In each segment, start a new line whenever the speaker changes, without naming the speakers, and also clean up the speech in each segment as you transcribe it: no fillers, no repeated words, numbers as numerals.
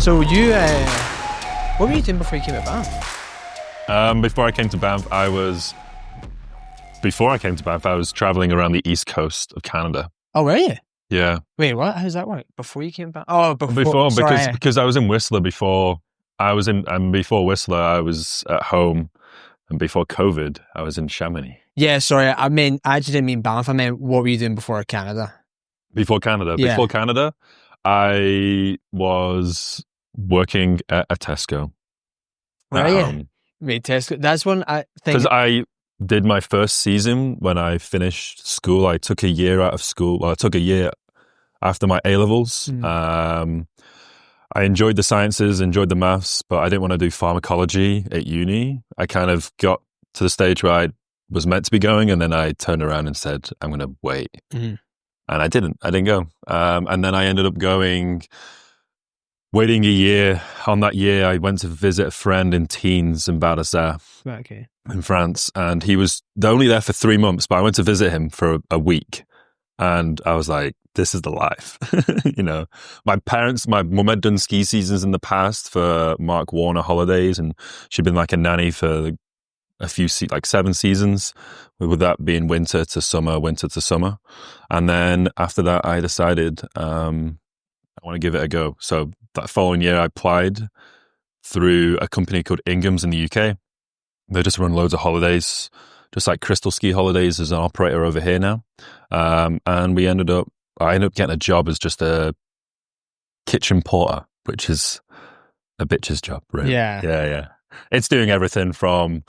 So you, what were you doing before you came to Banff?
Before I came to Banff, I was traveling around the east coast of Canada.
Oh, were you?
Yeah.
Wait, what? How does that work? Before you came to Banff? Oh, before. Sorry.
Because I was in Whistler before. Before Whistler, I was at home, and before COVID, I was in Chamonix.
Yeah, sorry. I actually didn't mean Banff. I meant, what were you doing before Canada?
Before Canada, I was working at a Tesco.
Where are you? Wait, Tesco. That's one I think.
Because I did my first season when I finished school. I took a year out of school. Well, I took a year after my A-levels. I enjoyed the sciences, enjoyed the maths, but I didn't want to do pharmacology at uni. I kind of got to the stage where I was meant to be going, and then I turned around and said, I'm going to wait. And I didn't go. And then I ended up waiting a year. On that year, I went to visit a friend in Teens in Badassar in France. And he was only there for 3 months, but I went to visit him for a week. And I was like, this is the life. My mum had done ski seasons in the past for Mark Warner Holidays, and she'd been like a nanny for a few, like 7 seasons, with that being winter to summer. And then after that, I decided I want to give it a go. So that following year, I applied through a company called Ingham's in the UK. They just run loads of holidays, just like Crystal Ski Holidays as an operator over here now. And I ended up getting a job as just a kitchen porter, which is a bitch's job, really. Yeah. It's doing everything from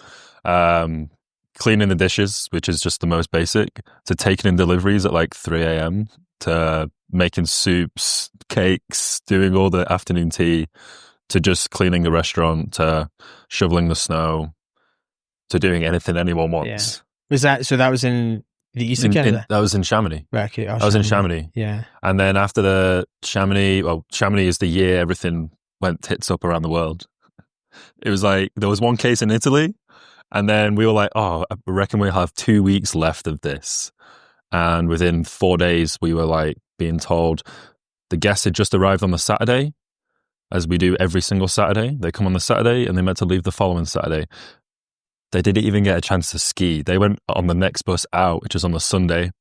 cleaning the dishes, which is just the most basic, to taking in deliveries at like 3 a.m, to making soups, cakes, doing all the afternoon tea, to just cleaning the restaurant, to shoveling the snow, to doing anything anyone wants.
Yeah. That was in the east of Canada?
That was in Chamonix.
Right, okay.
I was in Chamonix.
Yeah.
And then after the Chamonix is the year everything went tits up around the world. It was like, there was one case in Italy, and then we were like, oh, I reckon we'll have 2 weeks left of this. And within 4 days, we were like being told the guests had just arrived on the Saturday, as we do every single Saturday. They come on the Saturday and they meant to leave the following Saturday. They didn't even get a chance to ski. They went on the next bus out, which was on the Sunday.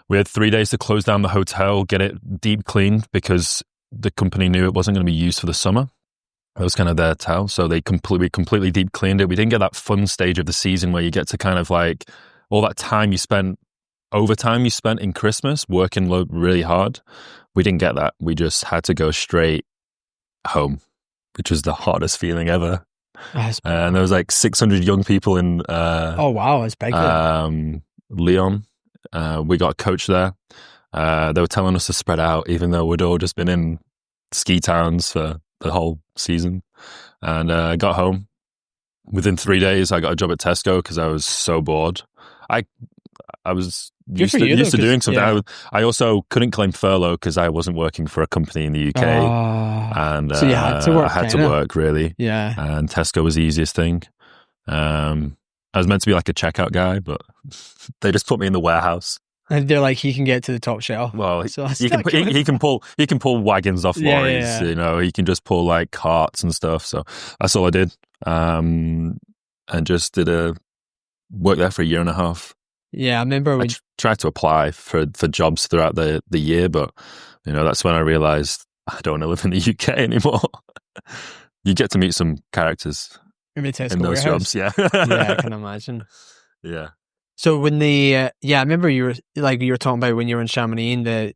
We had 3 days to close down the hotel, get it deep cleaned, because the company knew it wasn't going to be used for the summer. That was kind of their tell. So we completely deep cleaned it. We didn't get that fun stage of the season where you get to kind of like all that time you spent, overtime you spent in Christmas working really hard. We didn't get that. We just had to go straight home, which was the hardest feeling ever. And there was like 600 young people in
oh wow, it's big.
Lyon. We got a coach there. They were telling us to spread out, even though we'd all just been in ski towns for the whole season. And I got home. Within 3 days, I got a job at Tesco because I was so bored. I was used to doing something. Yeah. I also couldn't claim furlough because I wasn't working for a company in the UK. And
so you had to work.
I had to work, really.
Yeah.
And Tesco was the easiest thing. I was meant to be like a checkout guy, but they just put me in the warehouse.
And they're like, he can get to the top shelf.
Well, so he can pull wagons off lorries. Yeah. You know, he can just pull like carts and stuff. So that's all I did. And just work there for a year and a half.
Yeah, I remember
I tried to apply for jobs throughout the year, but that's when I realized I don't want to live in the UK anymore. You get to meet some characters
in
those
warehouse.
jobs, yeah.
Yeah, I can imagine.
Yeah.
So when I remember you were talking about when you were in Chamonix and the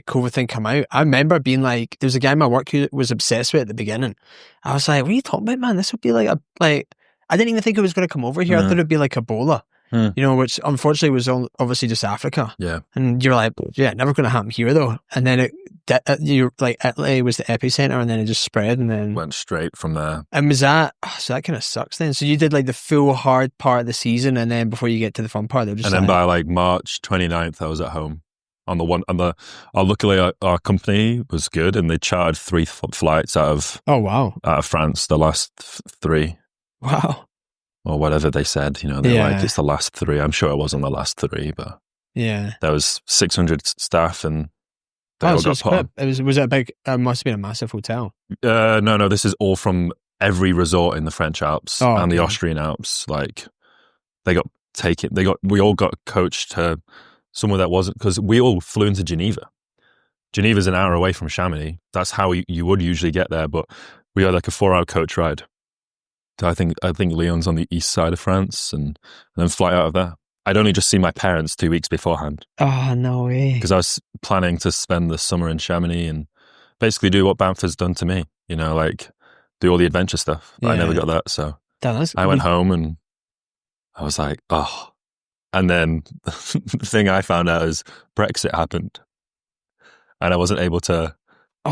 COVID thing come out. I remember being like, there was a guy in my work who was obsessed with it at the beginning. I was like, what are you talking about, man? This would be like I didn't even think it was going to come over here. I thought it'd be like Ebola. Which unfortunately was obviously just Africa.
Yeah.
And you're like, yeah, never going to happen here though. And then you're like, Italy was the epicenter, and then it just spread and then
went straight from there.
And was that, so that kind of sucks then. So you did like the full hard part of the season, and then before you get to the fun part, they're just
then by like March 29th, I was at home. Luckily our company was good, and they chartered 3 flights out of France, the last 3.
Wow.
Or whatever they said, they're like, it's the last 3. I'm sure it wasn't the last 3, but
yeah,
there was 600 staff, and They all got put on.
Was it a big? It must have been a massive hotel.
No. This is all from every resort in the French Alps and the
okay.
Austrian Alps. Like we all got coached to somewhere that wasn't, because we all flew into Geneva. Geneva's an hour away from Chamonix. That's how you would usually get there, but we had like a 4-hour coach ride. So I think Lyon's on the east side of France, and then fly out of there. I'd only just seen my parents 2 weeks beforehand.
Oh, no way.
Because I was planning to spend the summer in Chamonix and basically do what Banff has done to me, like do all the adventure stuff. But I never got that. So I went home and I was like, oh. And then the thing I found out is Brexit happened. And I wasn't able to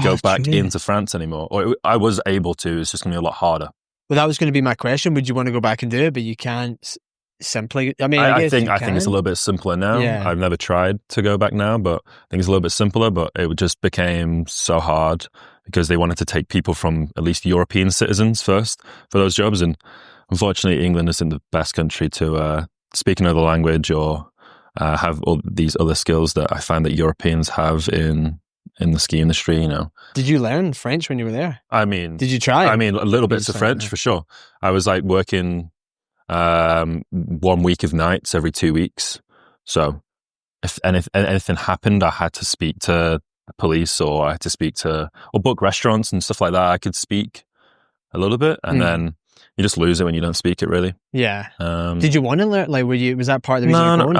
go back into France anymore. Or I was able to, it's just going to be a lot harder.
Well, that was going to be my question. Would you want to go back and do it? But you can't simply. I mean,
I think it's a little bit simpler now.
Yeah.
I've never tried to go back now, but I think it's a little bit simpler. But it just became so hard because they wanted to take people from at least European citizens first for those jobs. And unfortunately, England isn't the best country to speak another language or have all these other skills that I find that Europeans have in the ski industry,
Did you learn French when you were there?
I mean,
did you try?
I mean, a little bits of French for sure. I was like working 1 week of nights every 2 weeks. So if anything happened, I had to speak to police, or I had to book restaurants and stuff like that. I could speak a little bit, and then you just lose it when you don't speak it, really.
Yeah. Did you want to learn? Like, was that part of the reason?
No,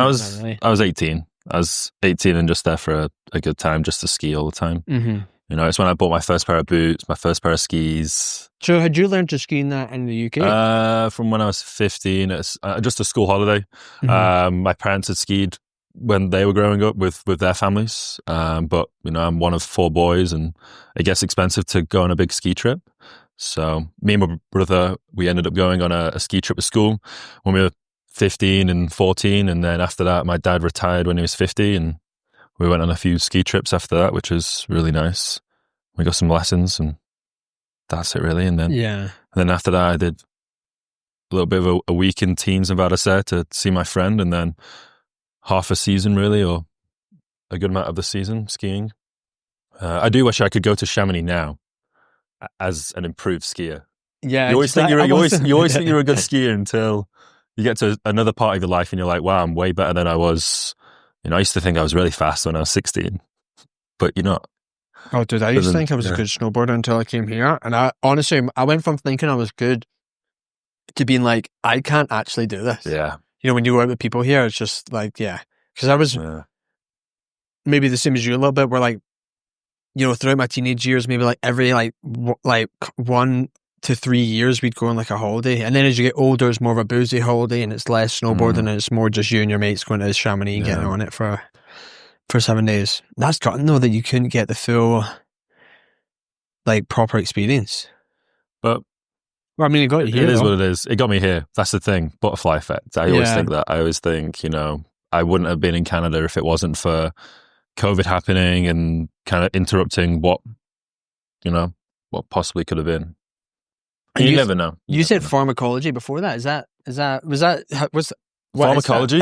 I was 18. I was 18 and just there for a good time, just to ski all the time. Mm-hmm. It's when I bought my first pair of boots, my first pair of skis.
So had you learned to ski in the UK?
From when I was 15. It's just a school holiday. Mm-hmm. My parents had skied when they were growing up with their families. But, I'm one of 4 boys, and it gets expensive to go on a big ski trip. So me and my brother, we ended up going on a ski trip at school when we were 15 and 14. And then after that, my dad retired when he was 50, and we went on a few ski trips after that, which was really nice. We got some lessons, and that's it really. And then after that, I did a little bit of a week in Teens and Val d'Isère to see my friend, and then half a season really, or a good amount of the season skiing. I do wish I could go to Chamonix now as an improved skier.
Yeah,
you always think you're a good skier until you get to another part of your life and you're like, wow, I'm way better than I was. I used to think I was really fast when I was 16, but you're not.
Oh, dude, I used to think I was a good snowboarder until I came here. And I honestly went from thinking I was good to being like, I can't actually do this.
Yeah.
When you go out with people here, it's just like, yeah. Because I was maybe the same as you a little bit, where like, throughout my teenage years, maybe like every like 1 to 3 years, we'd go on like a holiday. And then as you get older, it's more of a boozy holiday, and it's less snowboarding, and it's more just you and your mates going to Chamonix and getting on it for 7 days. That's gotten though that you couldn't get the full like proper experience.
But
well, I mean, it got you here.
It is what it is. It got me here. That's the thing. Butterfly effect. I always think that. I always think, I wouldn't have been in Canada if it wasn't for COVID happening and kind of interrupting what possibly could have been. And you never know.
You said pharmacology before that.
Pharmacology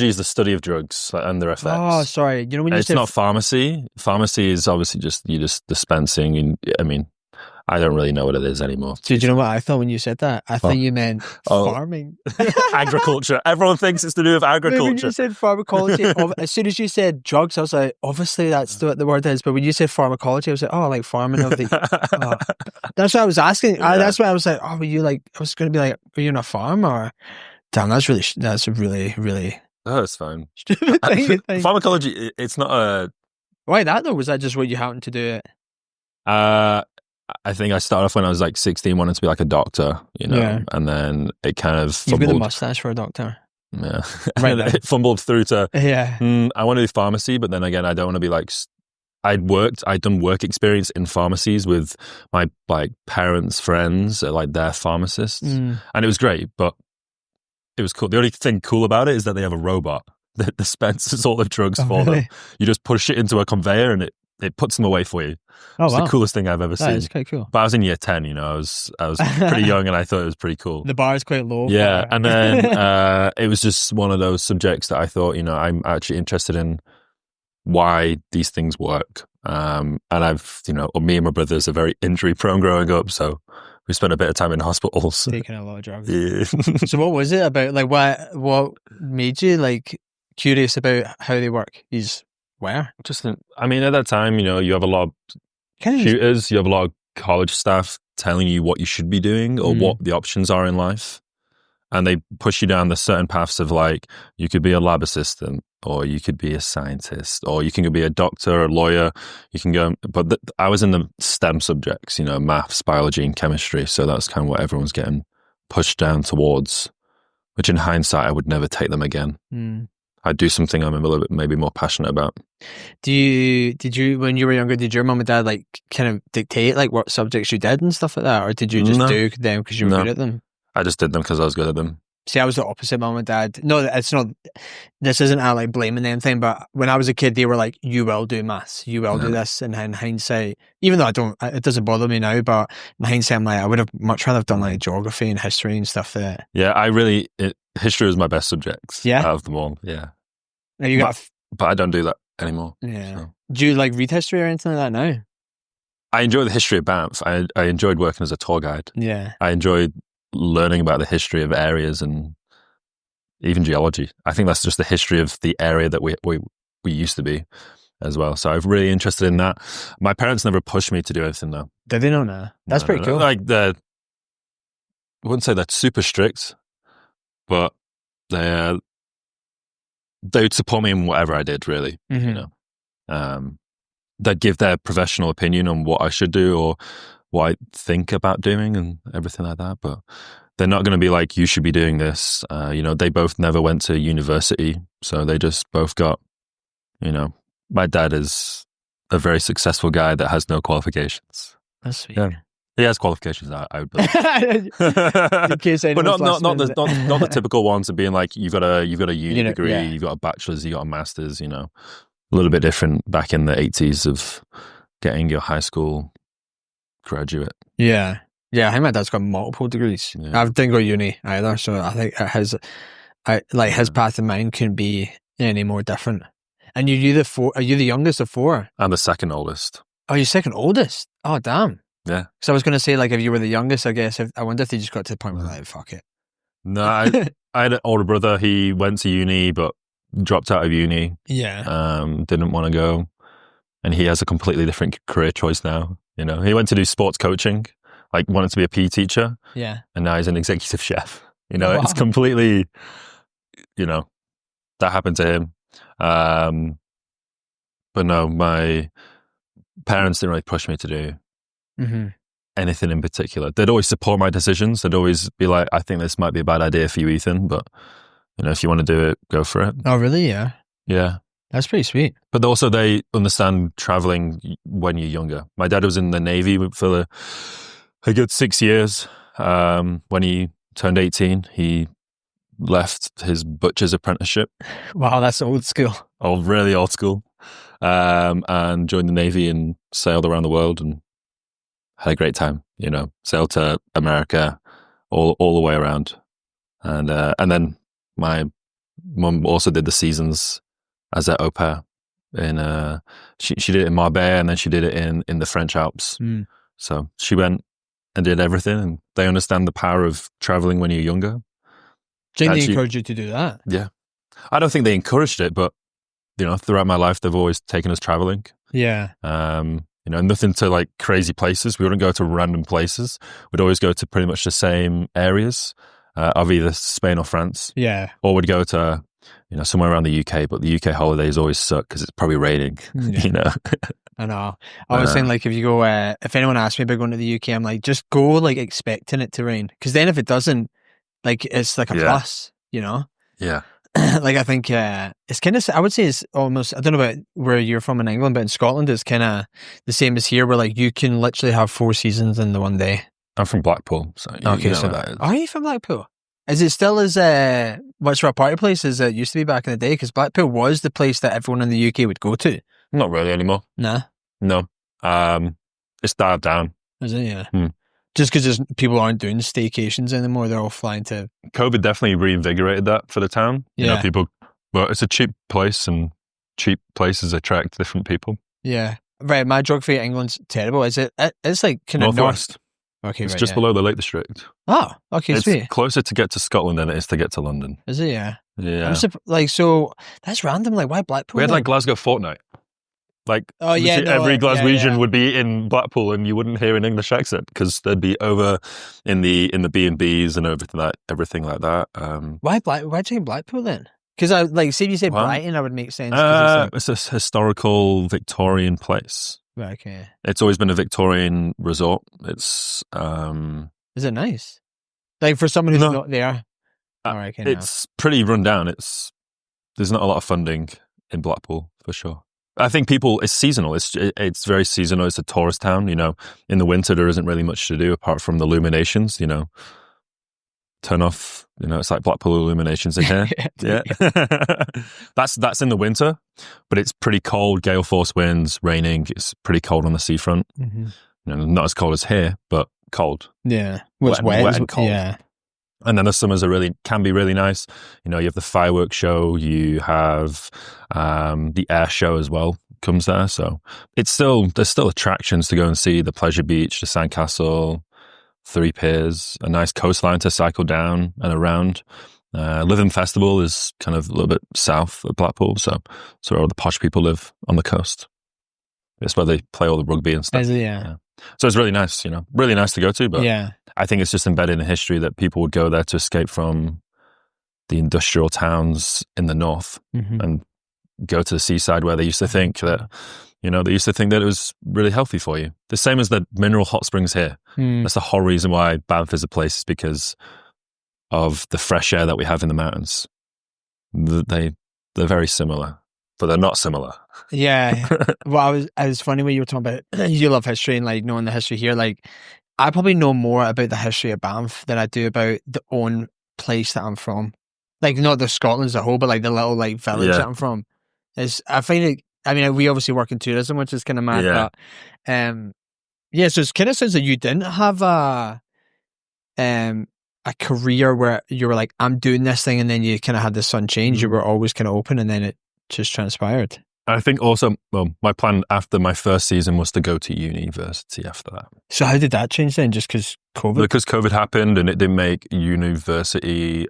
is the study of drugs and their effects.
Oh, sorry. When you
it's not pharmacy. Pharmacy is obviously just dispensing. And I mean, I don't really know what it is anymore.
So, do you know what I thought when you said that? I thought you meant farming.
Agriculture. Everyone thinks it's to do with agriculture.
When you said pharmacology, as soon as you said drugs, I was like, obviously that's what the word is. But when you said pharmacology, I was like, oh, like farming of the... That's what I was asking. Yeah. That's why I was like, oh, were you like... I was going to be like, were you in a farm or... Damn, that's a really, really...
Oh, it's fine.
Stupid thing to think.
Pharmacology, it's not a...
Why that though? Was that just what you happened to do it?
I think I started off when I was like 16, wanting to be like a doctor, and then it kind of fumbled.
You've got a mustache for a doctor.
Yeah.
Right.
It fumbled through to, I want to do pharmacy, but then again, I don't want to be like, I'd done work experience in pharmacies with my like parents' friends, like their pharmacists. And it was great, but it was cool. The only thing cool about it is that they have a robot that dispenses all the drugs for them. You just push it into a conveyor and it puts them away for you. It's the coolest thing I've ever seen.
It's quite cool.
But I was in year 10, I was pretty young and I thought it was pretty cool.
The bar is quite low.
Yeah. And then it was just one of those subjects that I thought, I'm actually interested in why these things work. And I've, me and my brothers are very injury prone growing up, so we spent a bit of time in hospitals.
Taking a lot of drugs.
Yeah.
So what was it about? Like, what made you like curious about how they work? Is where?
At that time, you have a lot of tutors, you have a lot of college staff telling you what you should be doing or what the options are in life. And they push you down the certain paths of like, you could be a lab assistant, or you could be a scientist, or you can be a doctor, a lawyer. You can go, but I was in the STEM subjects, maths, biology, and chemistry. So that's kind of what everyone's getting pushed down towards, which in hindsight, I would never take them again. I'd do something I'm a little bit maybe more passionate about.
Did you, when you were younger, did your mum and dad like kind of dictate like what subjects you did and stuff like that? Or did you just do them because you were good at them?
I just did them because I was good at them.
See, I was the opposite, mum and dad. No, it's not, this isn't like blaming anything, but when I was a kid, they were like, you will do maths, you will do this. And in hindsight, even though it doesn't bother me now, but in hindsight, I'm like, I would have much rather have done like geography and history and stuff there.
Yeah, history was my best subject out of them all. Yeah.
Now
but I don't do that anymore.
Yeah.
So.
Do you like read history or anything like that now?
I enjoy the history of Banff. I enjoyed working as a tour guide.
Yeah.
I enjoyed learning about the history of areas and even geology. I think that's just the history of the area that we used to be as well. So I'm really interested in that. My parents never pushed me to do anything though.
Did they not know? That's pretty cool.
Like I wouldn't say that's super strict, but they'd support me in whatever I did really. They'd give their professional opinion on what I should do or what I think about doing and everything like that. But they're not going to be like, you should be doing this. They both never went to university. So they just both got, my dad is a very successful guy that has no qualifications.
That's sweet.
Yeah. He has qualifications, I would believe.
In case
but not the typical ones of being like, you've got a uni degree, you've got a bachelor's, you've got a master's, a little bit different back in the 80s of getting your high school graduate.
Yeah. Yeah, I think my dad's got multiple degrees. Yeah. I didn't go uni either, so I think his path and mine couldn't be any more different. And are you the youngest of four?
I'm the second oldest.
Oh, you're second oldest? Oh, damn.
Yeah.
So I was going to say, like, if you were the youngest, I guess, I wonder if they just got to the point where like, fuck it.
No, I had an older brother. He went to uni, but dropped out of uni.
Yeah.
Didn't want to go. And he has a completely different career choice now. He went to do sports coaching, like wanted to be a PE teacher.
Yeah.
And now he's an executive chef.
Wow.
It's completely, that happened to him. But no, my parents didn't really push me to do anything in particular. They'd always support my decisions. They'd always be like, I think this might be a bad idea for you, Ethan, but if you want to do it, go for it.
Oh, really? Yeah.
Yeah.
That's pretty sweet.
But also they understand traveling when you're younger. My dad was in the Navy for a good 6 years. When he turned 18, he left his butcher's apprenticeship. Wow,
that's old school.
Really old school. And joined the Navy and sailed around the world and had a great time, sailed to America all the way around. And then my mum also did the seasons as an au pair. She did it in Marbella and then she did it in the French Alps. So she went and did everything, and they understand the power of traveling when you're younger.
Do you think they encouraged you to do that?
Yeah. I don't think they encouraged it, but throughout my life they've always taken us traveling.
Yeah.
Nothing to like crazy places. We wouldn't go to random places. We'd always go to pretty much the same areas of either Spain or France.
Yeah.
Or we'd go to somewhere around the UK, but the UK holidays always suck because it's probably raining.
I know. I was saying, like, if you go, if anyone asks me about going to the UK, I'm like, just go like expecting it to rain, because then if it doesn't, like, it's like a plus,
Yeah.
Like, I think it's kind of, I would say it's almost, I don't know about where you're from in England, but in Scotland it's kind of the same as here, where like you can literally have 4 seasons in the one day.
I'm from Blackpool, so
okay, so that is. Are you from Blackpool? Is it still as much of a party place as it used to be back in the day? Because Blackpool was the place that everyone in the UK would go to.
Not really anymore.
Nah.
No. It's dialed down.
Is it? Yeah. Just because people aren't doing staycations anymore, they're all flying to...
COVID definitely reinvigorated that for the town.
Yeah.
People... Well, it's a cheap place and cheap places attract different people.
Yeah. Right. My geography of England's terrible. Is it? It's like kind of north.
Northwest.
Okay,
It's
right.
just below the Lake District.
Oh, okay,
It's
sweet.
closer to get to Scotland than it is to get to London.
Is it? Yeah.
Yeah.
So that's random. Like, why Blackpool?
We had
then?
like Glasgow Fortnight. Like,
Oh, yeah,
literally
no,
every Glaswegian
yeah.
would be in Blackpool, and you wouldn't hear an English accent because they'd be over in the B&Bs and everything like that.
Why do you Blackpool then? Because I like, say if you said
What?
Brighton, that would make sense. 'Cause
It's a historical Victorian place.
right, okay.
It's always been a Victorian resort. It's
Is it nice? Like for someone who's
No.
not there. All right, okay.
it's pretty run down. There's not a lot of funding in Blackpool for sure. I think it's seasonal. It's very seasonal. It's a tourist town. You know, in the winter there isn't really much to do apart from the illuminations. You know, turn off. You know, it's like Blackpool illuminations in here. Yeah, that's in the winter, but it's pretty cold. Gale force winds, raining. It's pretty cold on the seafront.
Mm-hmm.
You know, not as cold as here, but cold.
Yeah, well, it's
Wet
wet
and cold.
Yeah,
and then the summers can be really nice. You know, you have the fireworks show, you have the air show as well comes there. So there's still attractions to go and see: the Pleasure Beach, the Sandcastle, Three Piers, a nice coastline to cycle down and around. Lytham Festival is kind of a little bit south of Blackpool, so where all the posh people live on the coast. It's where they play all the rugby and stuff.
yeah.
So it's really nice, you know, really nice to go to. But
Yeah.
I think it's just embedded in history that people would go there to escape from the industrial towns in the north and go to the seaside where they used to think that, you know, it was really healthy for you. The same as the mineral hot springs here. That's the whole reason why Banff is a place, is because of the fresh air that we have in the mountains. They're very similar, but they're not similar.
Yeah. Well, I was funny when you were talking about you love history and like knowing the history here. Like, I probably know more about the history of Banff than I do about the own place that I'm from. Like, not the Scotland as a whole, but like the little like village that I'm from. I find it. I mean, we obviously work in tourism, which is kind of mad.
Yeah.
But yeah. So it's kind of sounds like you didn't have a career where you were like, I'm doing this thing, and then you kind of had the sun change. You were always kind of open, and then it just transpired.
I think also, well, my plan after my first season was to go to university after that.
So how did that change then? Just because COVID?
Because COVID happened and it didn't make university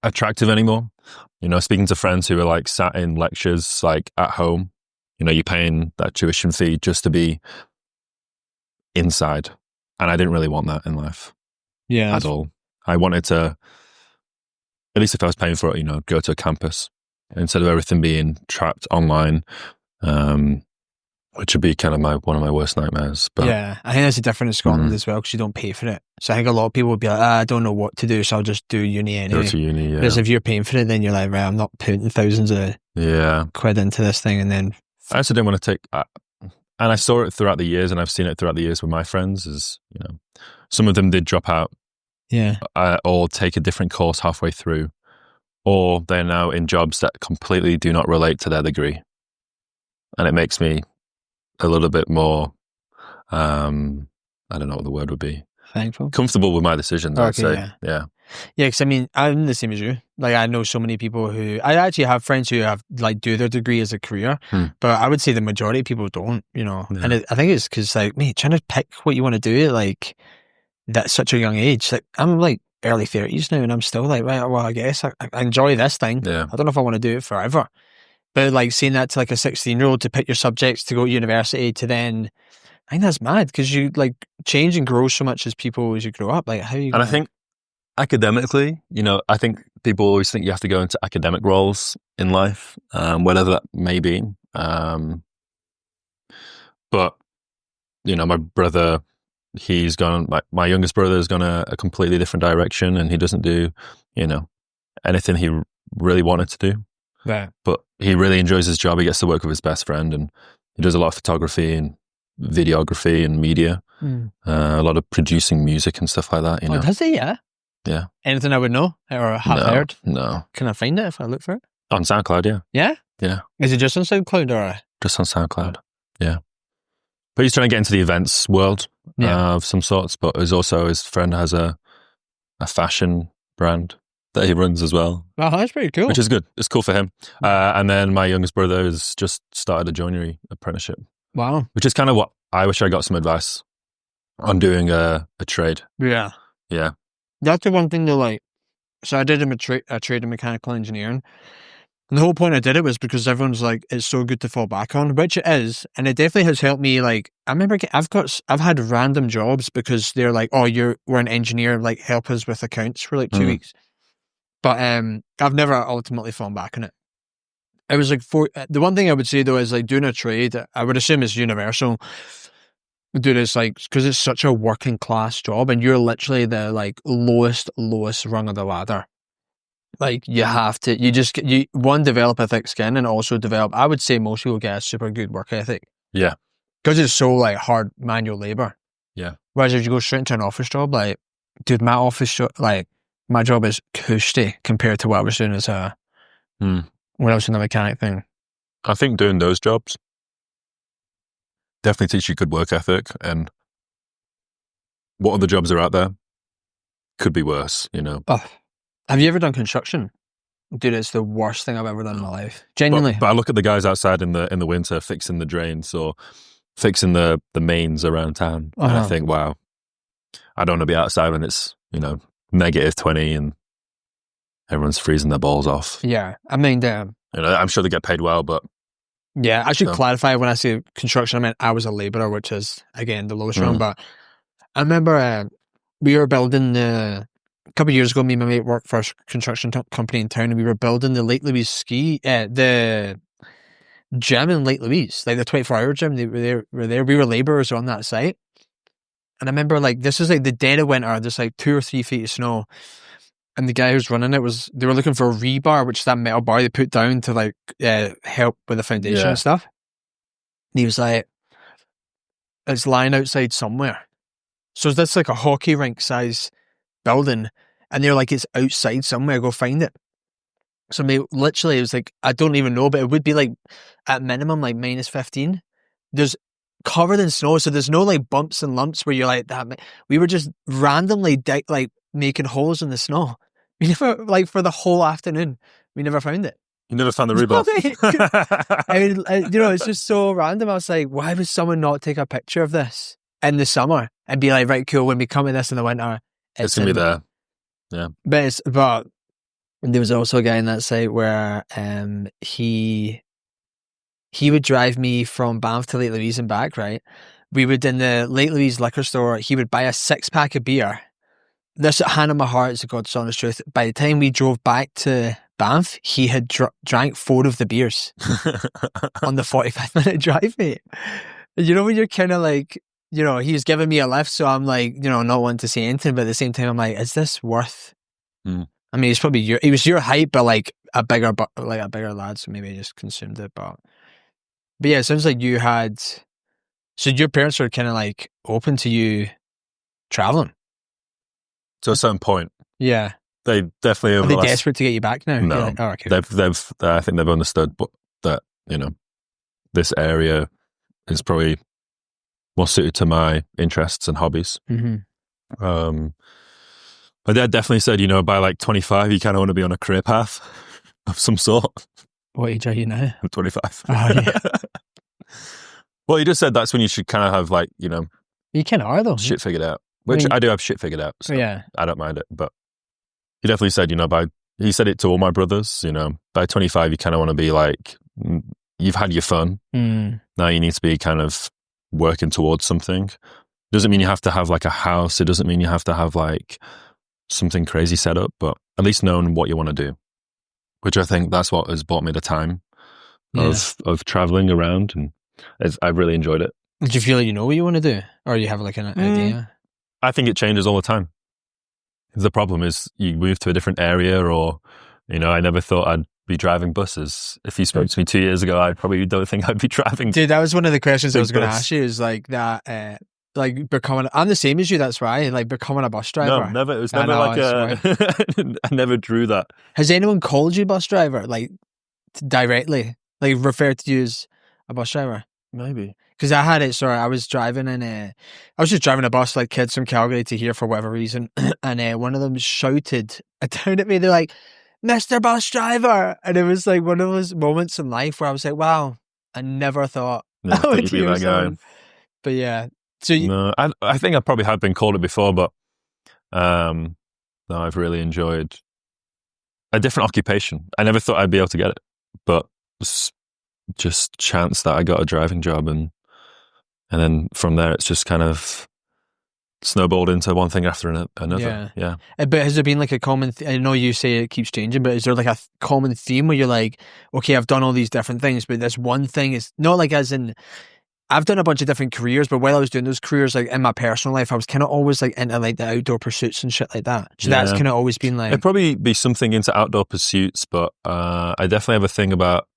attractive anymore. You know, speaking to friends who were like sat in lectures like at home, you know, you're paying that tuition fee just to be inside. And I didn't really want that in life.
Yeah.
At all. I wanted to, at least if I was paying for it, you know, go to a campus instead of everything being trapped online, which would be kind of one of my worst nightmares. But
yeah, I think that's different in Scotland as well, because you don't pay for it. So I think a lot of people would be like, I don't know what to do, so I'll just do uni anyway.
Go to uni, yeah.
Because if you're paying for it, then you're like, right, I'm not putting thousands of quid into this thing, and then
I also didn't want to take. And I saw it throughout the years, and I've seen it throughout the years with my friends. Is, you know, some of them did drop out, or take a different course halfway through, or they're now in jobs that completely do not relate to their degree, and it makes me a little bit more, I don't know what the word would be.
Thankful,
comfortable with my decisions. I'd say, yeah.
Because I mean, I'm the same as you. Like, I know so many people who I actually have friends who have like do their degree as a career, but I would say the majority of people don't. You know, and I think it's because like, mate, trying to pick what you want to do like that's such a young age. Like, I'm like early 30s now, and I'm still like, right, well, I guess I enjoy this thing. Yeah. I don't know if I want to do it forever, but like saying that to like a 16-year-old to pick your subjects to go to university to then. I think that's mad, because you like change and grow so much as people as you grow up. Like, how you?
And I think academically, you know, I think people always think you have to go into academic roles in life, whatever that may be. But you know, my brother, he's gone. My youngest brother has gone a completely different direction, and he doesn't do, you know, anything he really wanted to do.
Right.
But he really enjoys his job. He gets to work with his best friend, and he does a lot of photography and videography and media, a lot of producing music and stuff like that. You know,
does he? Yeah.
Yeah.
Anything I would know or have heard?
No.
Can I find it if I look for it?
On SoundCloud, yeah.
Yeah?
Yeah.
Is it just on SoundCloud or?
Just on SoundCloud, yeah. But he's trying to get into the events world of some sorts, but his friend has a fashion brand. that he runs as well,
Oh, that's pretty cool.
which is good. It's cool for him. And then my youngest brother has just started a joinery apprenticeship,
Wow.
which is kind of what I wish I got some advice on doing a trade.
Yeah.
Yeah.
That's the one thing though, like, so I did a trade in mechanical engineering. And the whole point I did it was because everyone's like, it's so good to fall back on, which it is. And it definitely has helped me. Like, I remember I've had random jobs because they're like, oh, we're an engineer, like help us with accounts for like 2 weeks. But I've never ultimately fallen back on it. It was like the one thing I would say though is like doing a trade, I would assume is universal. Do this like, because it's such a working class job and you're literally the like lowest rung of the ladder. Like you have to, develop a thick skin and also develop, I would say most people get a super good work ethic.
Yeah.
Because it's so like hard manual labor.
Yeah.
Whereas if you go straight into an office job, like, dude, my job is cushy compared to what I was doing as when I was in the mechanic thing.
I think doing those jobs definitely teach you good work ethic, and what other jobs are out there could be worse, you know.
Oh. Have you ever done construction? Dude, it's the worst thing I've ever done in my life. Genuinely.
But I look at the guys outside in the winter fixing the drains or fixing the mains around town, and I think, wow, I don't want to be outside when it's, you know, -20 and everyone's freezing their balls off.
Yeah, I mean,
you know, I'm sure they get paid well, but
yeah, I should clarify when I say construction, I mean I was a labourer, which is again the lowest rung. But I remember we were building a couple of years ago. Me and my mate worked for a construction company in town, and we were building the Lake Louise the gym in Lake Louise, like the 24-hour gym. They were there. We were labourers on that site, and I remember like this is like the dead of winter. There's like 2 or 3 feet of snow. And the guy who's running it they were looking for a rebar, which is that metal bar they put down to like help with the foundation and stuff. And he was like, it's lying outside somewhere. So that's like a hockey rink size building. And they're like, it's outside somewhere, go find it. So mate, literally it was like, I don't even know, but it would be like at minimum like -15. There's covered in snow. So there's no like bumps and lumps where you're like that. We were just randomly like making holes in the snow. We never, like for the whole afternoon, we never found it.
You never found the rebar.
You know, it's just so random. I was like, why would someone not take a picture of this in the summer and be like, right, cool, when we come to this in the winter,
it's going to be there. Yeah.
But there was also a guy in that site where he would drive me from Banff to Lake Louise and back, right? We would, in the Lake Louise liquor store, he would buy a 6-pack of beer. This, hand on my heart, is the God's honest truth. By the time we drove back to Banff, he had drank 4 of the beers on the 45-minute drive, mate. You know, when you're kind of like, you know, he was giving me a lift, so I'm like, you know, not wanting to say anything, but at the same time, I'm like, is this worth? I mean, he's probably he was your height, but like a bigger lad, so maybe I just consumed it. But yeah, it sounds like you had. So your parents were kind of like open to you traveling.
To a certain point,
yeah,
they definitely.
Are they desperate to get you back now?
No,
like, oh, okay.
They've. I think they've understood, that you know, this area is probably more suited to my interests and hobbies. But they definitely said, you know, by like 25, you kind of want to be on a career path of some sort.
What age are you now?
I'm 25.
Oh yeah.
Well, you just said that's when you should kind of have like, you know,
you kind of are though.
Shit figured out. Which I do have shit figured out. So
yeah.
I don't mind it. But he definitely said, you know, he said it to all my brothers, you know, by 25, you kind of want to be like, you've had your fun. Now you need to be kind of working towards something. Doesn't mean you have to have like a house. It doesn't mean you have to have like something crazy set up, but at least knowing what you want to do, which I think that's what has bought me the time of traveling around. And I've really enjoyed it.
Did you feel like you know what you want to do? Or you have like an idea?
I think it changes all the time. The problem is you move to a different area, or, you know, I never thought I'd be driving buses. If you spoke to me 2 years ago, I probably don't think I'd be driving.
Dude, that was one of the questions I was going to ask you, is like that, like becoming, I'm the same as you, that's why, like becoming a bus driver.
No, never. It was never I never drew that.
Has anyone called you bus driver, like directly, like referred to you as a bus driver?
Maybe.
Because I had it, sorry, I was driving I was just driving a bus like kids from Calgary to here for whatever reason. And one of them shouted down at me, they're like, Mr. Bus Driver. And it was like one of those moments in life where I was like, wow, I never thought
Yeah, I
I
thought
would
you'd be
hear
that guy.
someone. But yeah. So
No, I think I probably have been called it before, but no, I've really enjoyed a different occupation. I never thought I'd be able to get it, but it's just chance that I got a driving job, and then from there it's just kind of snowballed into one thing after another. Yeah.
But has there been like a common I know you say it keeps changing, but is there like a common theme where you're like, okay, I've done all these different things, but this one thing is not like as in I've done a bunch of different careers, but while I was doing those careers, like in my personal life, I was kind of always like into like the outdoor pursuits and shit like that. So that's kind of always been like...
It'd probably be something into outdoor pursuits, but I definitely have a thing about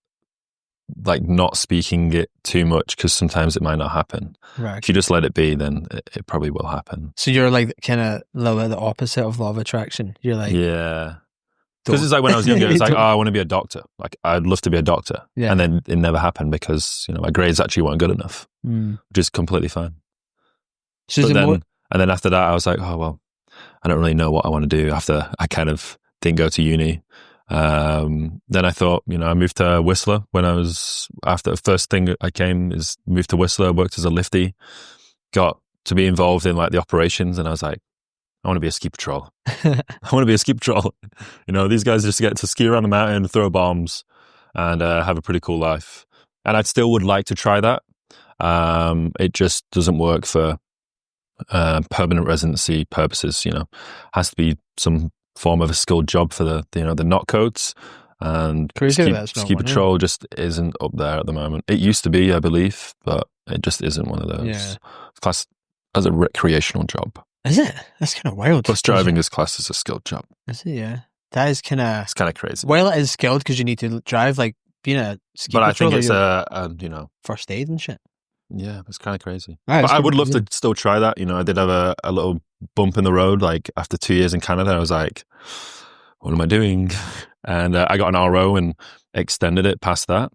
like not speaking it too much, because sometimes it might not happen.
Right.
If you just let it be, then it probably will happen.
So you're like kind of the opposite of law of attraction. You're like...
Yeah. Because it's like when I was younger, it's like, I want to be a doctor. Like, I'd love to be a doctor. Yeah. And then it never happened because, my grades actually weren't good enough, which is completely fine. So and then after that, I was like, oh, well, I don't really know what I want to do after I kind of didn't go to uni. Then I thought, I moved to Whistler after the first thing I came is moved to Whistler, worked as a lifty, got to be involved in like the operations. And I was like, I want to be a ski patrol. I want to be a ski patrol. These guys just get to ski around the mountain, throw bombs, and have a pretty cool life. And I still would like to try that. It just doesn't work for permanent residency purposes. Has to be some form of a skilled job for the knot codes. And ski patrol just isn't up there at the moment. It used to be, I believe, but it just isn't one of those. Yeah. Class as a recreational job.
Is it? That's kind of wild.
Bus driving is classed as a skilled job.
Is it? Yeah. That is kind of...
It's kind of crazy.
Well, it is skilled because you need to drive, like being a ski
But
patrol,
I think it's
first aid and shit.
Yeah, it's kind of crazy. Right, but I would love to still try that. I did have a little bump in the road. Like after 2 years in Canada, I was like, what am I doing? And I got an RO and extended it past that.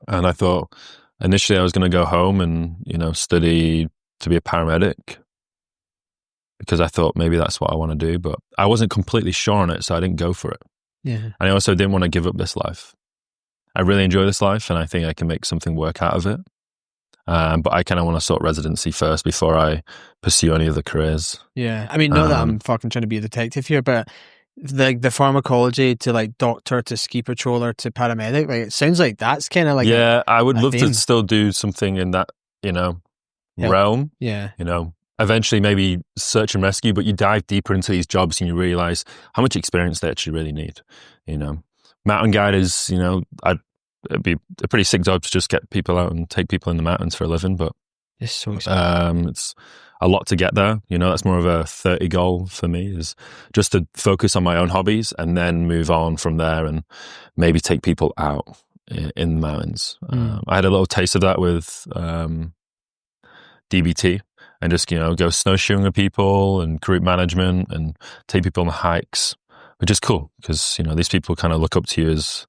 And I thought initially I was going to go home and, study to be a paramedic, because I thought maybe that's what I want to do, but I wasn't completely sure on it, so I didn't go for it. Yeah. And I also didn't want to give up this life. I really enjoy this life, and I think I can make something work out of it. But I kind of want to sort residency first before I pursue any other careers.
Yeah. I mean, not that I'm fucking trying to be a detective here, but the pharmacology to like doctor to ski patroller to paramedic, like it sounds like that's kind of like...
Yeah, I would love to still do something in that, realm.
Yeah.
Eventually maybe search and rescue, but you dive deeper into these jobs and you realize how much experience they actually really need. Mountain guide is, it'd be a pretty sick job to just get people out and take people in the mountains for a living, but
it's so expensive.
It's a lot to get there. That's more of a 30 goal for me, is just to focus on my own hobbies and then move on from there and maybe take people out in the mountains. I had a little taste of that with DBT, and just, go snowshoeing with people and group management and take people on hikes, which is cool because, these people kind of look up to you as,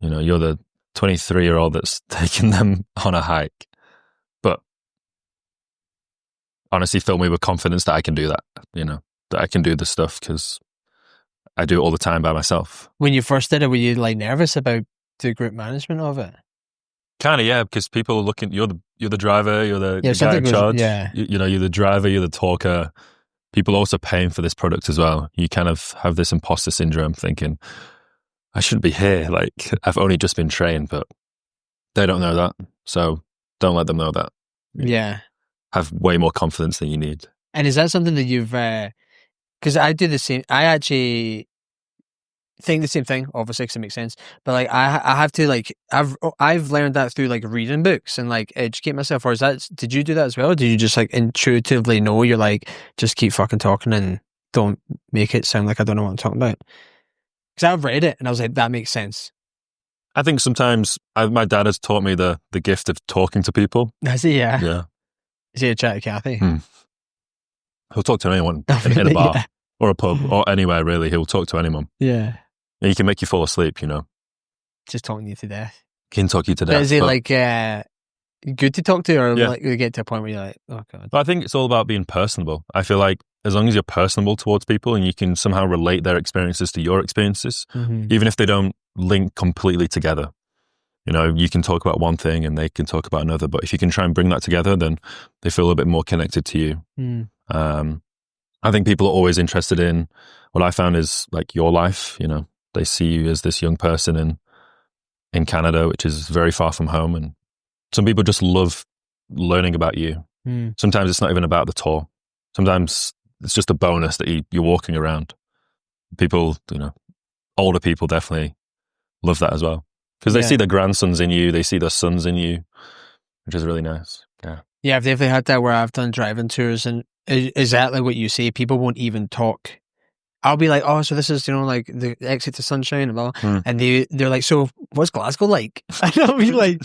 you're the 23-year-old that's taking them on a hike. But honestly, fill me with confidence that I can do that, that I can do the stuff, because I do it all the time by myself.
When you first did it, were you like nervous about the group management of it?
Kind of, yeah, because people are looking. You're the driver. You're the guy in charge. You're the driver. You're the talker. People are also paying for this product as well. You kind of have this imposter syndrome, thinking, I shouldn't be here. Like, I've only just been trained, but they don't know that. So don't let them know that.
Yeah,
have way more confidence than you need.
And is that something that you've? Because I do the same. I actually think the same thing, obviously, because it makes sense. But like, I have to like, I've learned that through like reading books and like educate myself. Or did you do that as well? Or did you just like intuitively know you're like, just keep fucking talking and don't make it sound like I don't know what I'm talking about? Because I've read it and I was like, that makes sense.
I think sometimes my dad has taught me the gift of talking to people.
Has he? Yeah.
Yeah.
Is he a chatty Cathy?
He'll talk to anyone in a bar or a pub or anywhere, really. He'll talk to anyone.
Yeah.
And he can make you fall asleep,
Just talking you to death.
He can talk you to death.
But is he like, good to talk to, or
Yeah.
like you get to a point where you're like, oh god.
But I think it's all about being personable. I feel like as long as you're personable towards people and you can somehow relate their experiences to your experiences, even if they don't link completely together, you know, you can talk about one thing and they can talk about another. But if you can try and bring that together, then they feel a bit more connected to you. I think people are always interested in what I found is like your life. You know, they see you as this young person in Canada, which is very far from home. And some people just love learning about you. Sometimes it's not even about the tour. Sometimes it's just a bonus that you're walking around. People, you know, older people definitely love that as well. Because they see their grandsons in you, they see their sons in you, which is really nice. Yeah.
Yeah, I've definitely had that where I've done driving tours, and exactly what you say, people won't even talk. I'll be like, oh, so this is, you know, like the exit to Sunshine and blah. And they're like, so what's Glasgow like? And I'll be like,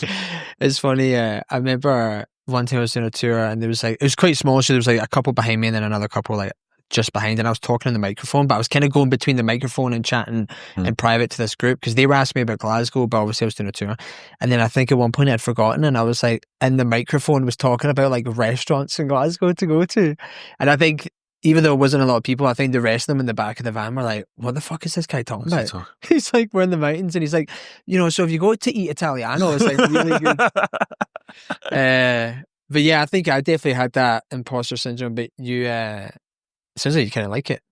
it's funny. I remember one time I was doing a tour and there was like, it was quite small. So there was like a couple behind me and then another couple like just behind, and I was talking on the microphone, but I was kind of going between the microphone and chatting in private to this group because they were asking me about Glasgow, but obviously I was doing a tour. And then I think at one point I'd forgotten, and I was like, and the microphone was talking about like restaurants in Glasgow to go to. And I think even though it wasn't a lot of people, I think the rest of them in the back of the van were like, what the fuck is this guy talking about? He's like, we're in the mountains, and he's like, you know, so if you go to eat Italiano, it's like really good. But yeah, I think I definitely had that imposter syndrome, but you sounds like you kind of like it.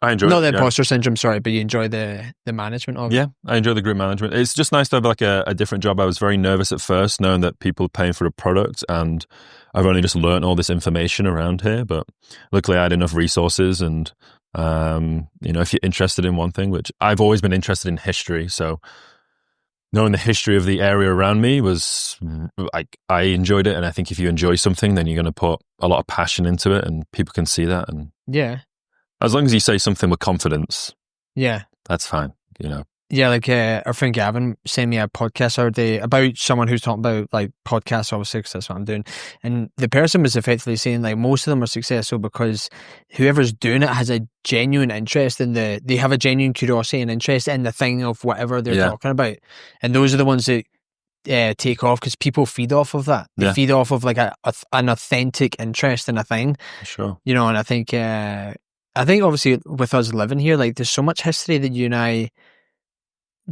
I enjoy
Not the imposter syndrome, sorry, but you enjoy the management of it.
Yeah, I enjoy the group management. It's just nice to have like a different job. I was very nervous at first, knowing that people are paying for a product, and I've only just learned all this information around here. But luckily, I had enough resources, and you know, if you're interested in one thing, which I've always been interested in history, so knowing the history of the area around me was like I enjoyed it. And I think if you enjoy something, then you're going to put a lot of passion into it, and people can see that. And
yeah,
as long as you say something with confidence,
yeah,
that's fine, you know.
Yeah, like our friend Gavin sent me a podcast the other day about someone who's talking about like podcasts, obviously, because that's what I'm doing. And the person was effectively saying like most of them are successful because whoever's doing it has a genuine interest in they have a genuine curiosity and interest in the thing of whatever they're talking about. And those are the ones that take off because people feed off of that. They feed off of like an authentic interest in a thing.
Sure.
You know, and I think obviously with us living here, like there's so much history that you and I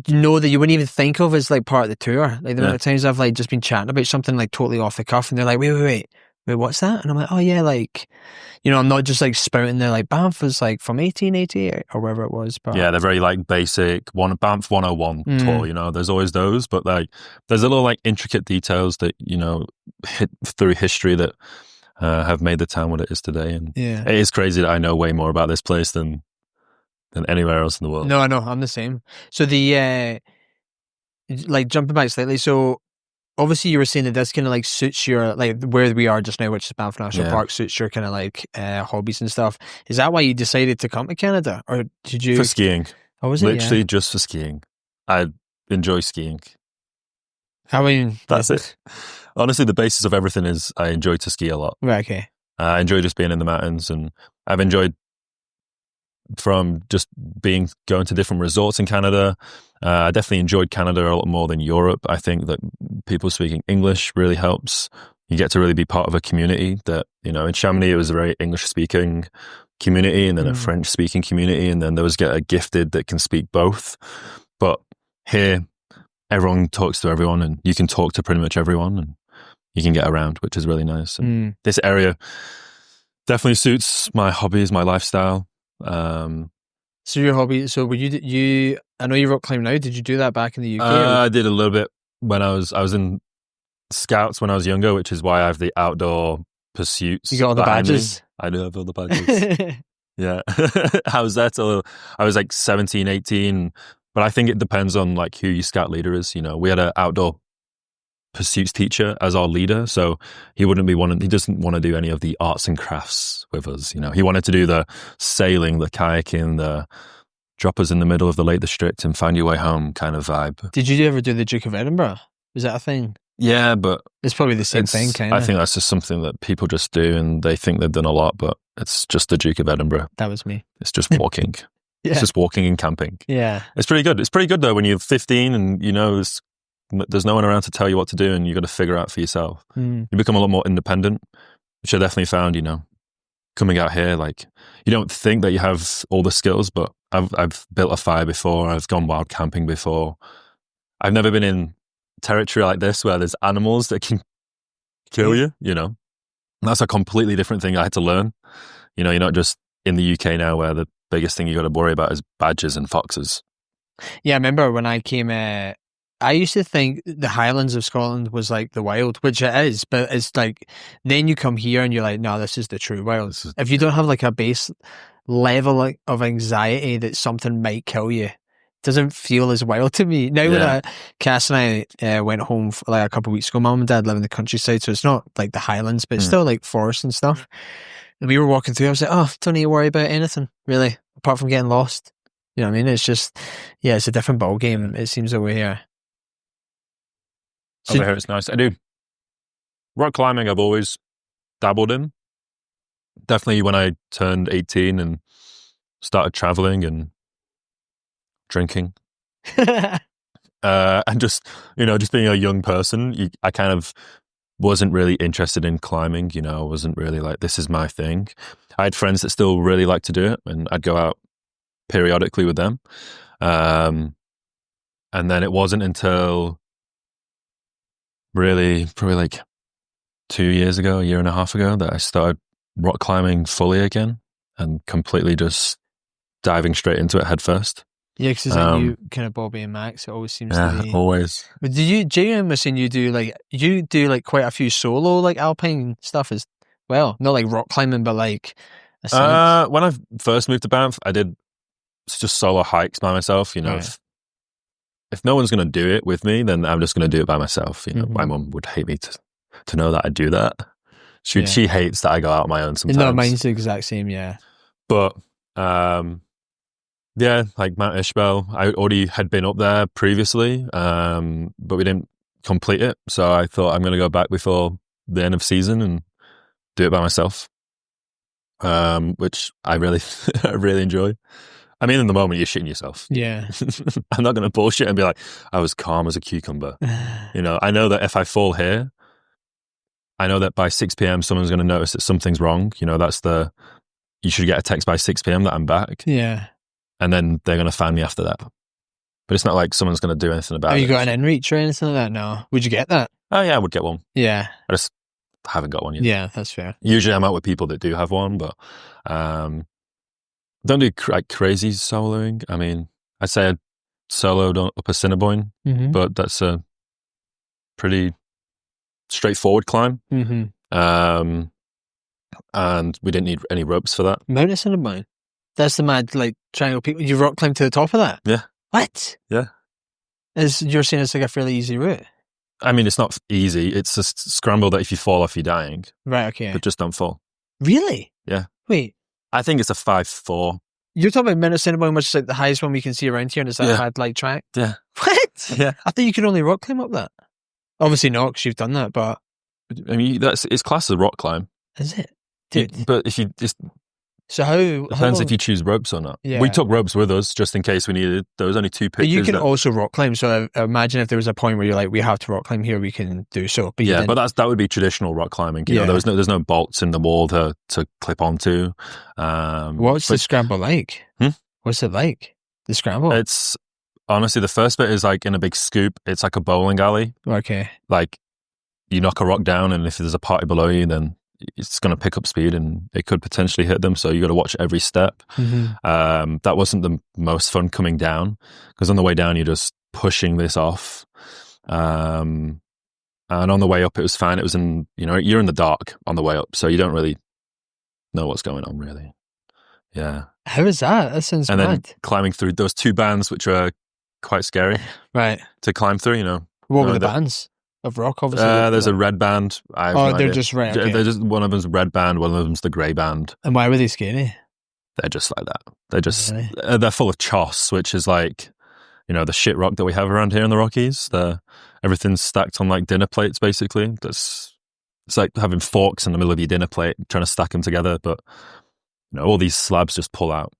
know that you wouldn't even think of as like part of the tour. Like the amount of times I've like just been chatting about something like totally off the cuff, and they're like, wait, what's that? And I'm like, oh yeah, like, you know, I'm not just like spouting there like Banff was like from 1888 or wherever it was. But
yeah, they're very like basic Banff 101 tour, you know, there's always those, but like there's a little like intricate details that, you know, hit through history that have made the town what it is today. And it is crazy that I know way more about this place than anywhere else in the world.
No, I know, I'm the same. So the like jumping back slightly, so obviously you were saying that this kind of like suits your like where we are just now, which is Banff National Park, suits your kind of like hobbies and stuff. Is that why you decided to come to Canada, or did you
for skiing?
Oh, was it
literally just for skiing? I enjoy skiing.
I mean,
that's it. Honestly, the basis of everything is I enjoy to ski a lot.
Right. Okay.
I enjoy just being in the mountains, and I've enjoyed from just going to different resorts in Canada. I definitely enjoyed Canada a lot more than Europe. I think that people speaking English really helps. You get to really be part of a community that, you know, in Chamonix, it was a very English speaking community, and then a French speaking community. And then there was a gifted that can speak both. But here, everyone talks to everyone, and you can talk to pretty much everyone, and you can get around, which is really nice. And this area definitely suits my hobbies, my lifestyle.
So your hobby, so were you I know you rock climb now, did you do that back in the UK?
I did a little bit when I was in Scouts when I was younger, which is why I have the outdoor pursuits.
You got all the badges?
I do have all the badges. Yeah. I was there till I was like 17, 18, but I think it depends on like who your scout leader is. You know, we had an outdoor pursuits teacher as our leader, so he doesn't want to do any of the arts and crafts with us. You know, he wanted to do the sailing, the kayaking, the drop us in the middle of the Lake District and find your way home kind of vibe.
Did you ever do the Duke of Edinburgh? Was that a thing?
Yeah, but
it's probably the same thing, kind of.
I think that's just something that people just do, and they think they've done a lot, but it's just the Duke of Edinburgh.
That was me.
It's just walking. It's just walking and camping.
Yeah.
It's pretty good. It's pretty good though when you're 15 and, you know, there's no one around to tell you what to do, and you got to figure out for yourself.
Mm.
You become a lot more independent, which I definitely found, coming out here, like, you don't think that you have all the skills, but I've built a fire before. I've gone wild camping before. I've never been in territory like this where there's animals that can kill you, And that's a completely different thing I had to learn. You're not just in the UK now where the biggest thing you got to worry about is badgers and foxes.
Yeah, I remember when I came, I used to think the Highlands of Scotland was like the wild, which it is, but it's like, then you come here and you're like, no, this is the true wild. If you don't have like a base level of anxiety that something might kill you, it doesn't feel as wild to me. Now when Cass and I went home for like a couple of weeks ago, Mum and Dad live in the countryside, so it's not like the Highlands, but it's still like forest and stuff. And we were walking through, I was like, oh, don't need to worry about anything, really, apart from getting lost. You know what I mean? It's just, it's a different ball game. It seems over here. So,
over here, it's nice. I do. Rock climbing, I've always dabbled in. Definitely when I turned 18 and started traveling and drinking. And just being a young person, I kind of wasn't really interested in climbing. I wasn't really like, this is my thing. I had friends that still really liked to do it, and I'd go out periodically with them. And then it wasn't until really probably like 2 years ago, a year and a half ago, that I started rock climbing fully again and completely just diving straight into it head first.
Yeah, because it's like you, kind of Bobby and Max, it always seems to be.
Always.
But JM was saying you do like quite a few solo like alpine stuff as well. Not like rock climbing, but like
when I first moved to Banff, I did just solo hikes by myself. If no one's going to do it with me, then I'm just going to do it by myself. My mum would hate me to know that I do that. She hates that I go out on my own sometimes.
No, mine's the exact same, yeah.
But like Mount Ishbel, I already had been up there previously, but we didn't complete it. So I thought I'm going to go back before the end of season and do it by myself, which I really, I really enjoy. I mean, in the moment, you're shitting yourself.
Yeah.
I'm not going to bullshit and be like, I was calm as a cucumber. I know that if I fall here, I know that by 6 p.m. someone's going to notice that something's wrong. You should get a text by 6 p.m. that I'm back.
Yeah.
And then they're going to find me after that. But it's not like someone's going to do anything about it.
Have you got an inReach or anything like that? No. Would you get that?
Oh, yeah, I would get one.
Yeah.
I just haven't got one yet.
Yeah, that's fair.
Usually I'm out with people that do have one, but don't do like crazy soloing. I mean, I'd say I soloed up a Cinnabon, but that's a pretty straightforward climb. And we didn't need any ropes for that.
Mount Cinnabon? That's the mad, like, triangle peak. You rock climb to the top of that?
Yeah.
What?
Yeah.
You're saying it's like a fairly easy route?
I mean, it's not easy. It's a scramble that if you fall off, you're dying.
Right, okay.
But just don't fall.
Really?
Yeah.
Wait.
I think it's a 5-4.
You're talking about Mount Cinnabon, which is like the highest one we can see around here, and it's that bad light track?
Yeah.
What?
Yeah.
I thought you could only rock climb up that. Obviously not, because you've done that, but...
I mean, it's classed as a rock climb.
Is it? Dude.
But if you just...
So how...
Depends if you choose ropes or not.
Yeah.
We took ropes with us just in case we needed. There was only 2 pictures.
But you can also rock climb. So I imagine if there was a point where you're like, we have to rock climb here, we can do so. But
that would be traditional rock climbing. There's no bolts in the wall to clip onto.
What's the scramble like? What's it like? The scramble?
It's honestly, the first bit is like in a big scoop. It's like a bowling alley.
Okay.
Like you knock a rock down, and if there's a party below you, then it's going to pick up speed and it could potentially hit them. So you got to watch every step. That wasn't the most fun coming down, because on the way down, you're just pushing this off. And on the way up, it was fine. It was you're in the dark on the way up. So you don't really know what's going on, really. Yeah.
How is that? That sounds
mad.
Then
climbing through those 2 bands, which are quite scary.
Right.
To climb through,
What were the bands? Of rock, obviously.
There's a red band.
They're just red. Okay.
They're just, one of them's red band, one of them's the grey band.
And why were they scary?
They're just like that. They're just
really?
They're full of choss, which is like the shit rock that we have around here in the Rockies. Everything's stacked on like dinner plates, basically. It's like having forks in the middle of your dinner plate, trying to stack them together. But all these slabs just pull out.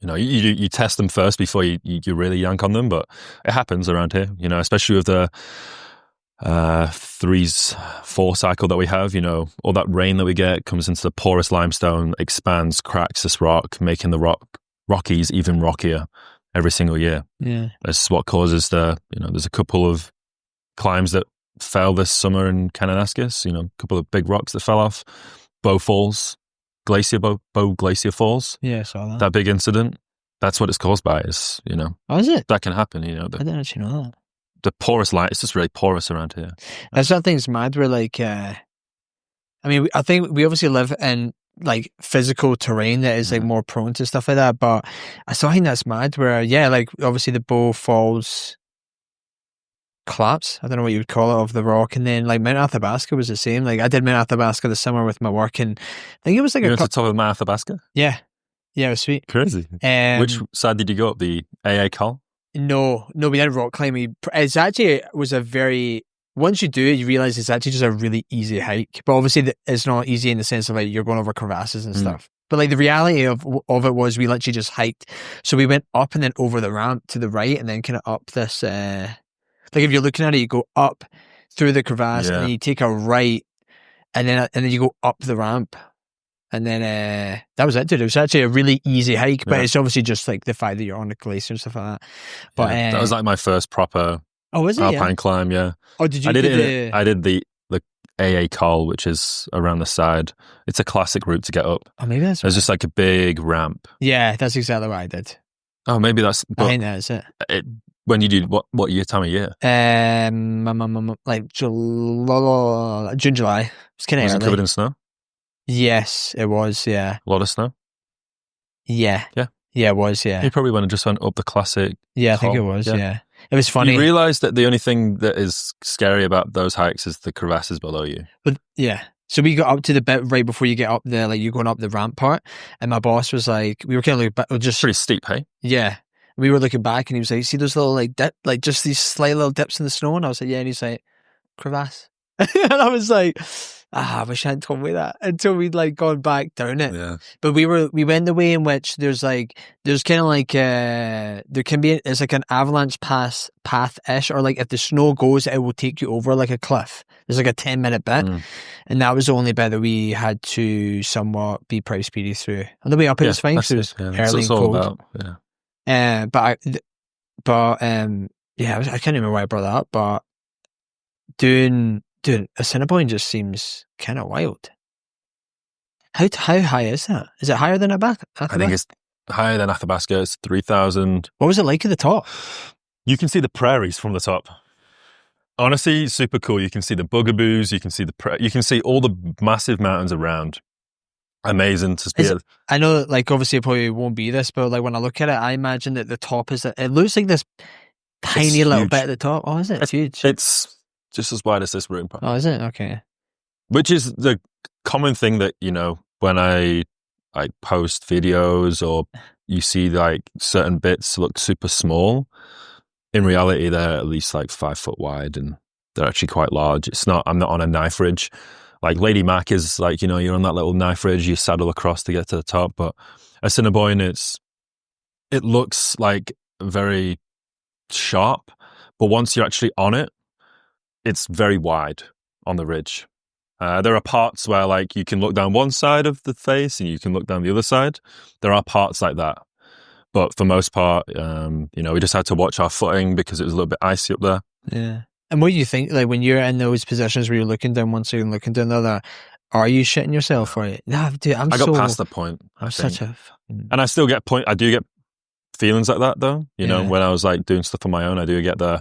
You test them first before you really yank on them, but it happens around here, especially with the 3-4 cycle that we have. All that rain that we get comes into the porous limestone, expands, cracks this rock, making the Rockies even rockier every single year.
Yeah,
that's what causes there's a couple of climbs that fell this summer in Kananaskis, a couple of big rocks that fell off. Bow Falls Glacier, Bow Glacier Falls.
Yeah, I saw that.
That big incident. That's what it's caused by. Is
Oh, is it?
That can happen.
I didn't actually know that.
The porous light. It's just really porous around here.
That's that thing's mad. We're like, I think we obviously live in like physical terrain that is like more prone to stuff like that. But I still think that's mad. Where like obviously the Bow Falls collapse, I don't know what you would call it, of the rock, and then like Mount Athabasca was the same. Like I did Mount Athabasca this summer with my work, and I think it was like
you went to the top of Mount Athabasca.
Yeah, it was sweet.
Crazy. Which side did you go up? The AA Col?
No, we didn't rock climb. It's actually was a very, once you do it, you realize it's actually just a really easy hike. But obviously, it's not easy in the sense of like you're going over crevasses and stuff. But like the reality of it was, we literally just hiked. So we went up and then over the ramp to the right, and then kind of up this. Like if you're looking at it, you go up through the crevasse, and then you take a right, and then you go up the ramp, and then that was it, dude. It was actually a really easy hike, but it's obviously just like the fact that you're on the glacier and stuff like that. But
that was like my first proper alpine climb. Yeah.
Oh, did you?
I did the AA Col, which is around the side. It's a classic route to get up.
Oh, maybe that's.
There's just like a big ramp.
Yeah, that's exactly what I did.
Oh, maybe that's.
I think that is it.
When you do what year, time of year?
Like June, July. It's kind of
Was
early.
it covered in snow?
Yes, it was. Yeah.
A lot of snow.
Yeah, it was. Yeah.
You probably just went up the classic.
Yeah, I think it was. Yeah. It was funny.
You realise that the only thing that is scary about those hikes is the crevasses below you.
But yeah. So we got up to the bit right before you get up there, like you're going up the ramp part, and my boss was like, we were kind of like, just
pretty steep, hey?
Yeah. We were looking back, and he was like, "See those little like just these slight little dips in the snow?" And I was like, "Yeah." And he's like, "Crevasse," and I was like, I wish I hadn't told me that until we'd like gone back down it.
Yeah.
But we went the way in which there's kind of like there can be, it's like an avalanche path-ish, or like if the snow goes, it will take you over like a cliff. There's like a 10-minute bit, and that was the only bit that we had to somewhat be pretty speedy through. On the way up, it was fine because it was early and cold. I can't remember why I brought that up, but doing Assiniboine just seems kind of wild. How high is that? Is it higher than Athabasca?
I think it's higher than Athabasca. It's 3,000.
What was it like at the top?
You can see the prairies from the top. Honestly, super cool. You can see the bugaboos. You can see you can see all the massive mountains around. Amazing to see it. I
know, like, obviously it probably won't be this, but like when I look at it, I imagine that the top it looks like this tiny little bit at the top. Oh, is it? It's huge.
It's just as wide as this room.
Oh, is it? Okay.
Which is the common thing that, when I post videos or you see like certain bits look super small. In reality, they're at least like 5 foot wide, and they're actually quite large. I'm not on a knife ridge. Like Lady Mac is like, you're on that little knife ridge, you saddle across to get to the top. But Assiniboine, it looks like very sharp, but once you're actually on it, it's very wide on the ridge. There are parts where like you can look down one side of the face and you can look down the other side. There are parts like that. But for most part, we just had to watch our footing because it was a little bit icy up there.
Yeah. And what do you think, like, when you're in those positions where you're looking down one side and looking down the other, are you shitting yourself for it? No, dude, I got
past that point.
And
I still I do get feelings like that, though. When I was, like, doing stuff on my own, I do get I'm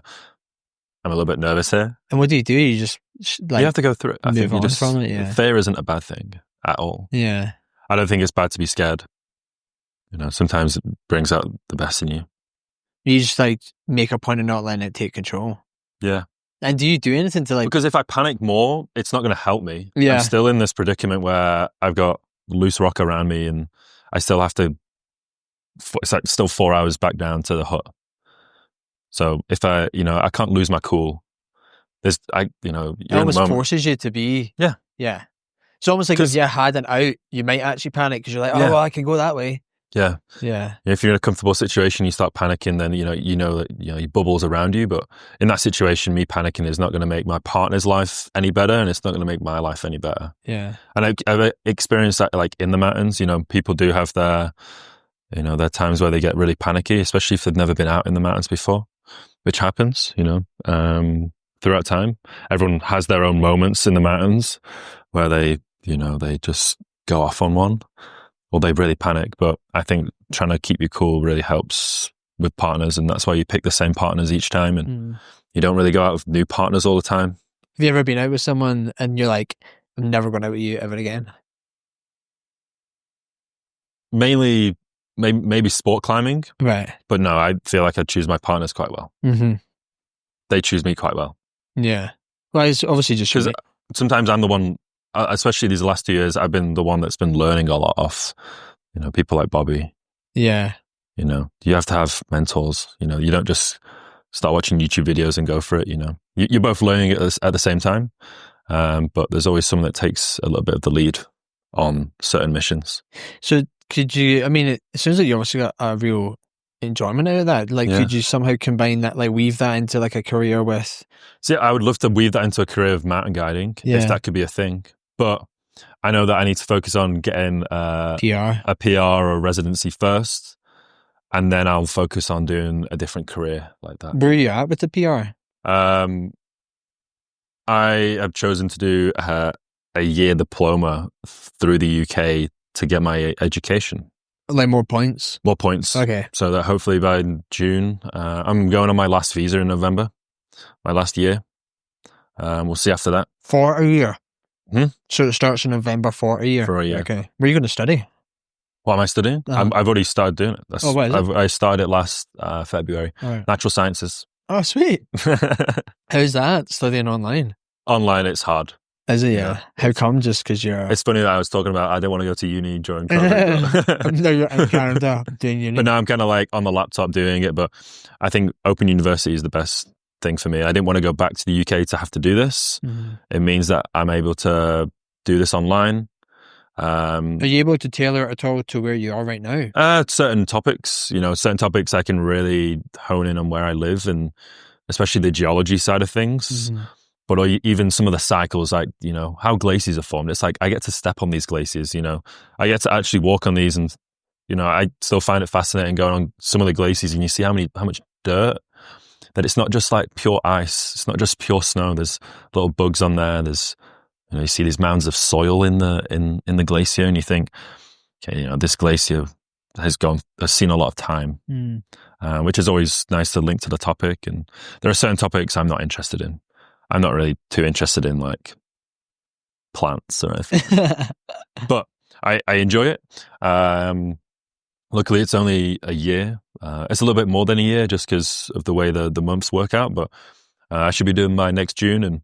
a little bit nervous here.
And what do? You just, like...
You have to go through it. I think
from it, yeah.
Fear isn't a bad thing at all.
Yeah.
I don't think it's bad to be scared. Sometimes it brings out the best in you.
You just, like, make a point of not letting it take control.
Yeah.
And do you do anything to like...
Because if I panic more, it's not going to help me.
Yeah.
I'm still in this predicament where I've got loose rock around me and I still have to... It's like still 4 hours back down to the hut. So if I can't lose my cool. It
almost forces you to be...
Yeah.
Yeah. It's almost like if you had an out, you might actually panic because you're like, well, I can go that way.
Yeah.
Yeah.
If you're in a comfortable situation, you start panicking, then you know that your bubble's around you. But in that situation, me panicking is not going to make my partner's life any better, and it's not going to make my life any better.
Yeah.
And I've experienced that, like in the mountains. People do have their times where they get really panicky, especially if they've never been out in the mountains before, which happens. Throughout time, everyone has their own moments in the mountains where they just go off on one, or they really panic. But I think trying to keep you cool really helps with partners, and that's why you pick the same partners each time, and you don't really go out with new partners all the time.
Have you ever been out with someone and you're like, I'm never going out with you ever again?
Mainly, maybe sport climbing.
Right.
But no, I feel like I choose my partners quite well.
Mm-hmm.
They choose me quite well.
Yeah. Well, it's obviously just
because sometimes I'm the one, especially these last 2 years, I've been the one that's been learning a lot off, people like Bobby.
Yeah.
You have to have mentors. You don't just start watching YouTube videos and go for it. You're both learning it at the same time, but there's always someone that takes a little bit of the lead on certain missions.
So could you? I mean, it sounds like you obviously got a real enjoyment out of that. Like, could you somehow combine that, like weave that into like a career with?
See, I would love to weave that into a career of mountain guiding, if that could be a thing. But I know that I need to focus on getting a PR or residency first, and then I'll focus on doing a different career like that.
Where are you at with the PR?
I have chosen to do a year diploma through the UK to get my education.
Like more points?
More points.
Okay.
So that hopefully by June, I'm going on my last visa in November, my last year. We'll see after that.
For a year?
Hmm?
So it starts in November for a year?
For a year.
Okay. Where are you going to study?
What am I studying? I've already started doing it.
What is it?
I started it last February.
Right.
Natural sciences.
Oh, sweet. How's that, studying online?
Online, it's hard.
Is it? Yeah. How come? Just because you're...
It's funny that I was talking about I didn't want to go to uni during COVID.
No, you're in Canada doing uni.
But now I'm kind of like on the laptop doing it. But I think Open University is the best thing for me. I didn't want to go back to the UK to have to do this. Mm-hmm. It means that I'm able to do this online.
Are you able to tailor it at all to where you are right now?
Certain topics, certain topics I can really hone in on where I live, and especially the geology side of things. Mm-hmm. But even some of the cycles, like, how glaciers are formed. It's like I get to step on these glaciers, I get to actually walk on these, and, I still find it fascinating going on some of the glaciers, and you see how much dirt, that it's not just like pure ice. It's not just pure snow. There's little bugs on there. There's, you see these mounds of soil in the glacier, and you think, okay, this glacier has seen a lot of time, which is always nice to link to the topic. And there are certain topics I'm not interested in. I'm not really too interested in like plants or anything, but I enjoy it. Luckily, it's only a year. It's a little bit more than a year just because of the way the months work out. But I should be doing my next June and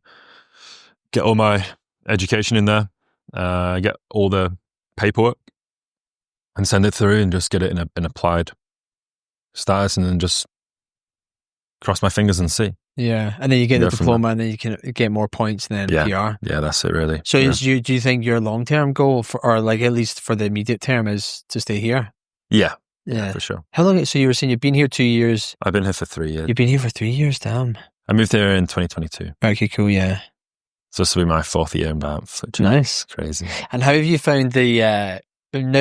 get all my education in there, get all the paperwork and send it through and just get it in an applied status, and then just cross my fingers and see.
Yeah, and then you get the diploma, and then you can get more points than PR.
Yeah, that's it really.
So do you think your long-term goal, or like at least for the immediate term, is to stay here?
Yeah, for sure.
How long? So you were saying you've been here 2 years.
I've been here for 3 years.
You've been here for 3 years, damn.
I moved here in 2022.
Okay, cool, yeah.
So this will be my 4th year in Banff.
Nice.
Crazy.
And how have you found now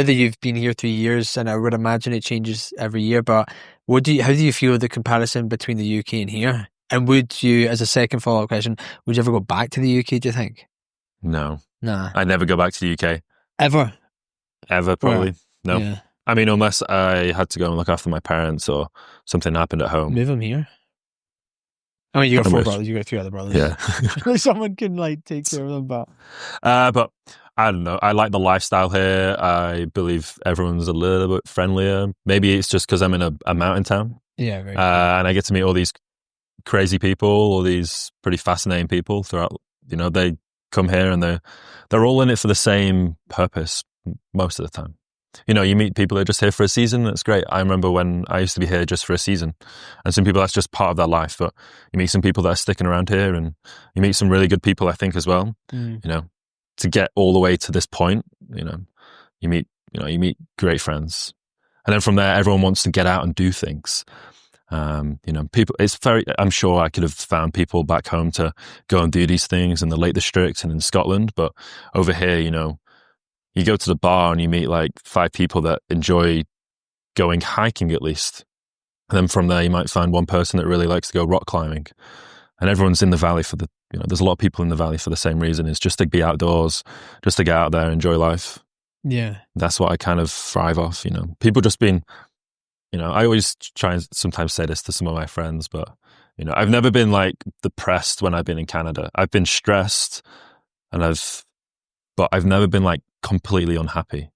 that you've been here 3 years, and I would imagine it changes every year, but how do you feel the comparison between the UK and here? And would you, as a second follow-up question, would you ever go back to the UK, do you think?
No.
Nah.
I'd never go back to the UK.
Ever?
Ever, probably.
Well,
no.
Yeah.
I mean, unless I had to go and look after my parents or something happened at home.
Move them here. I mean, you got 4 brothers, you got 3 other brothers.
Yeah.
Someone can like take care of them, but
I don't know. I like the lifestyle here. I believe everyone's a little bit friendlier. Maybe it's just because I'm in a mountain town.
Yeah, very
and I get to meet all these crazy people, all these pretty fascinating people throughout. They come here and they're all in it for the same purpose most of the time. You meet people that are just here for a season. That's great. I remember when I used to be here just for a season, and some people that's just part of their life. But you meet some people that are sticking around here, and you meet some really good people, I think, as well. To get all the way to this point, you meet great friends, And then from there, everyone wants to get out and do things. People, I'm sure I could have found people back home to go and do these things in the Lake District and in Scotland. But over here, you go to the bar and you meet like 5 people that enjoy going hiking at least. And then from there, you might find one person that really likes to go rock climbing. And everyone's in the valley there's a lot of people in the valley for the same reason. It's just to be outdoors, just to get out there, enjoy life.
Yeah.
That's what I kind of thrive off, People just being, I always try and sometimes say this to some of my friends, but, I've never been like depressed when I've been in Canada. I've been stressed but I've never been like completely unhappy.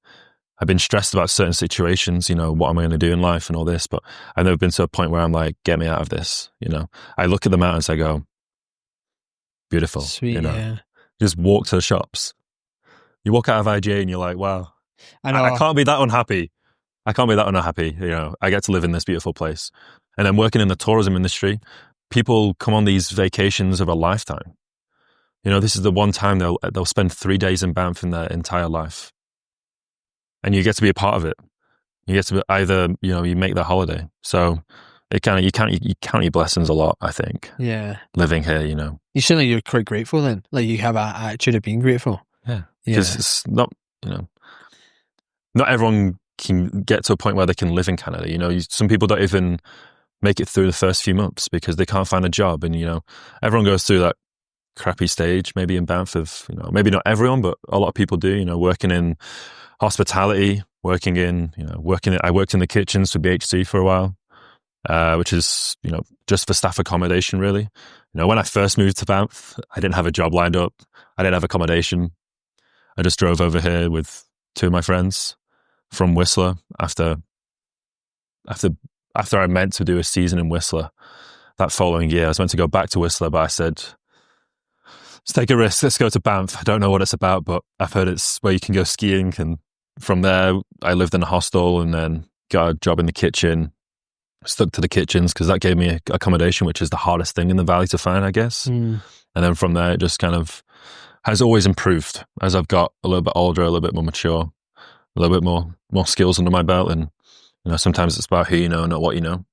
I've been stressed about certain situations, what am I going to do in life and all this, but I've never been to a point where I'm like, get me out of this, I look at the mountains, I go, beautiful,
Sweet, yeah.
Just walk to the shops. You walk out of IGA and you're like, wow,
I know.
I can't be that unhappy. I get to live in this beautiful place. And then working in the tourism industry, people come on these vacations of a lifetime. This is the one time they'll spend 3 days in Banff in their entire life. And you get to be a part of it. You get to either, you make that holiday. So you count your blessings a lot, I think.
Yeah.
Living here,
You seem like you're quite grateful then. Like you have an attitude of being grateful.
Yeah. Because it's not, not everyone can get to a point where they can live in Canada. Some people don't even make it through the first few months because they can't find a job. And, everyone goes through that crappy stage, maybe in Banff of, maybe not everyone, but a lot of people do, working in hospitality, I worked in the kitchens for BHC for a while, which is, just for staff accommodation, really. When I first moved to Banff, I didn't have a job lined up. I didn't have accommodation. I just drove over here with 2 of my friends from Whistler after I meant to do a season in Whistler that following year. I was meant to go back to Whistler, but I said, let's take a risk. Let's go to Banff. I don't know what it's about, but I've heard it's where you can go skiing. And from there, I lived in a hostel and then got a job in the kitchen. Stuck to the kitchens because that gave me accommodation, which is the hardest thing in the valley to find, I guess. And then from there, it just kind of has always improved as I've got a little bit older, a little bit more mature, a little bit more skills under my belt. And, sometimes it's about who you know, not what you know.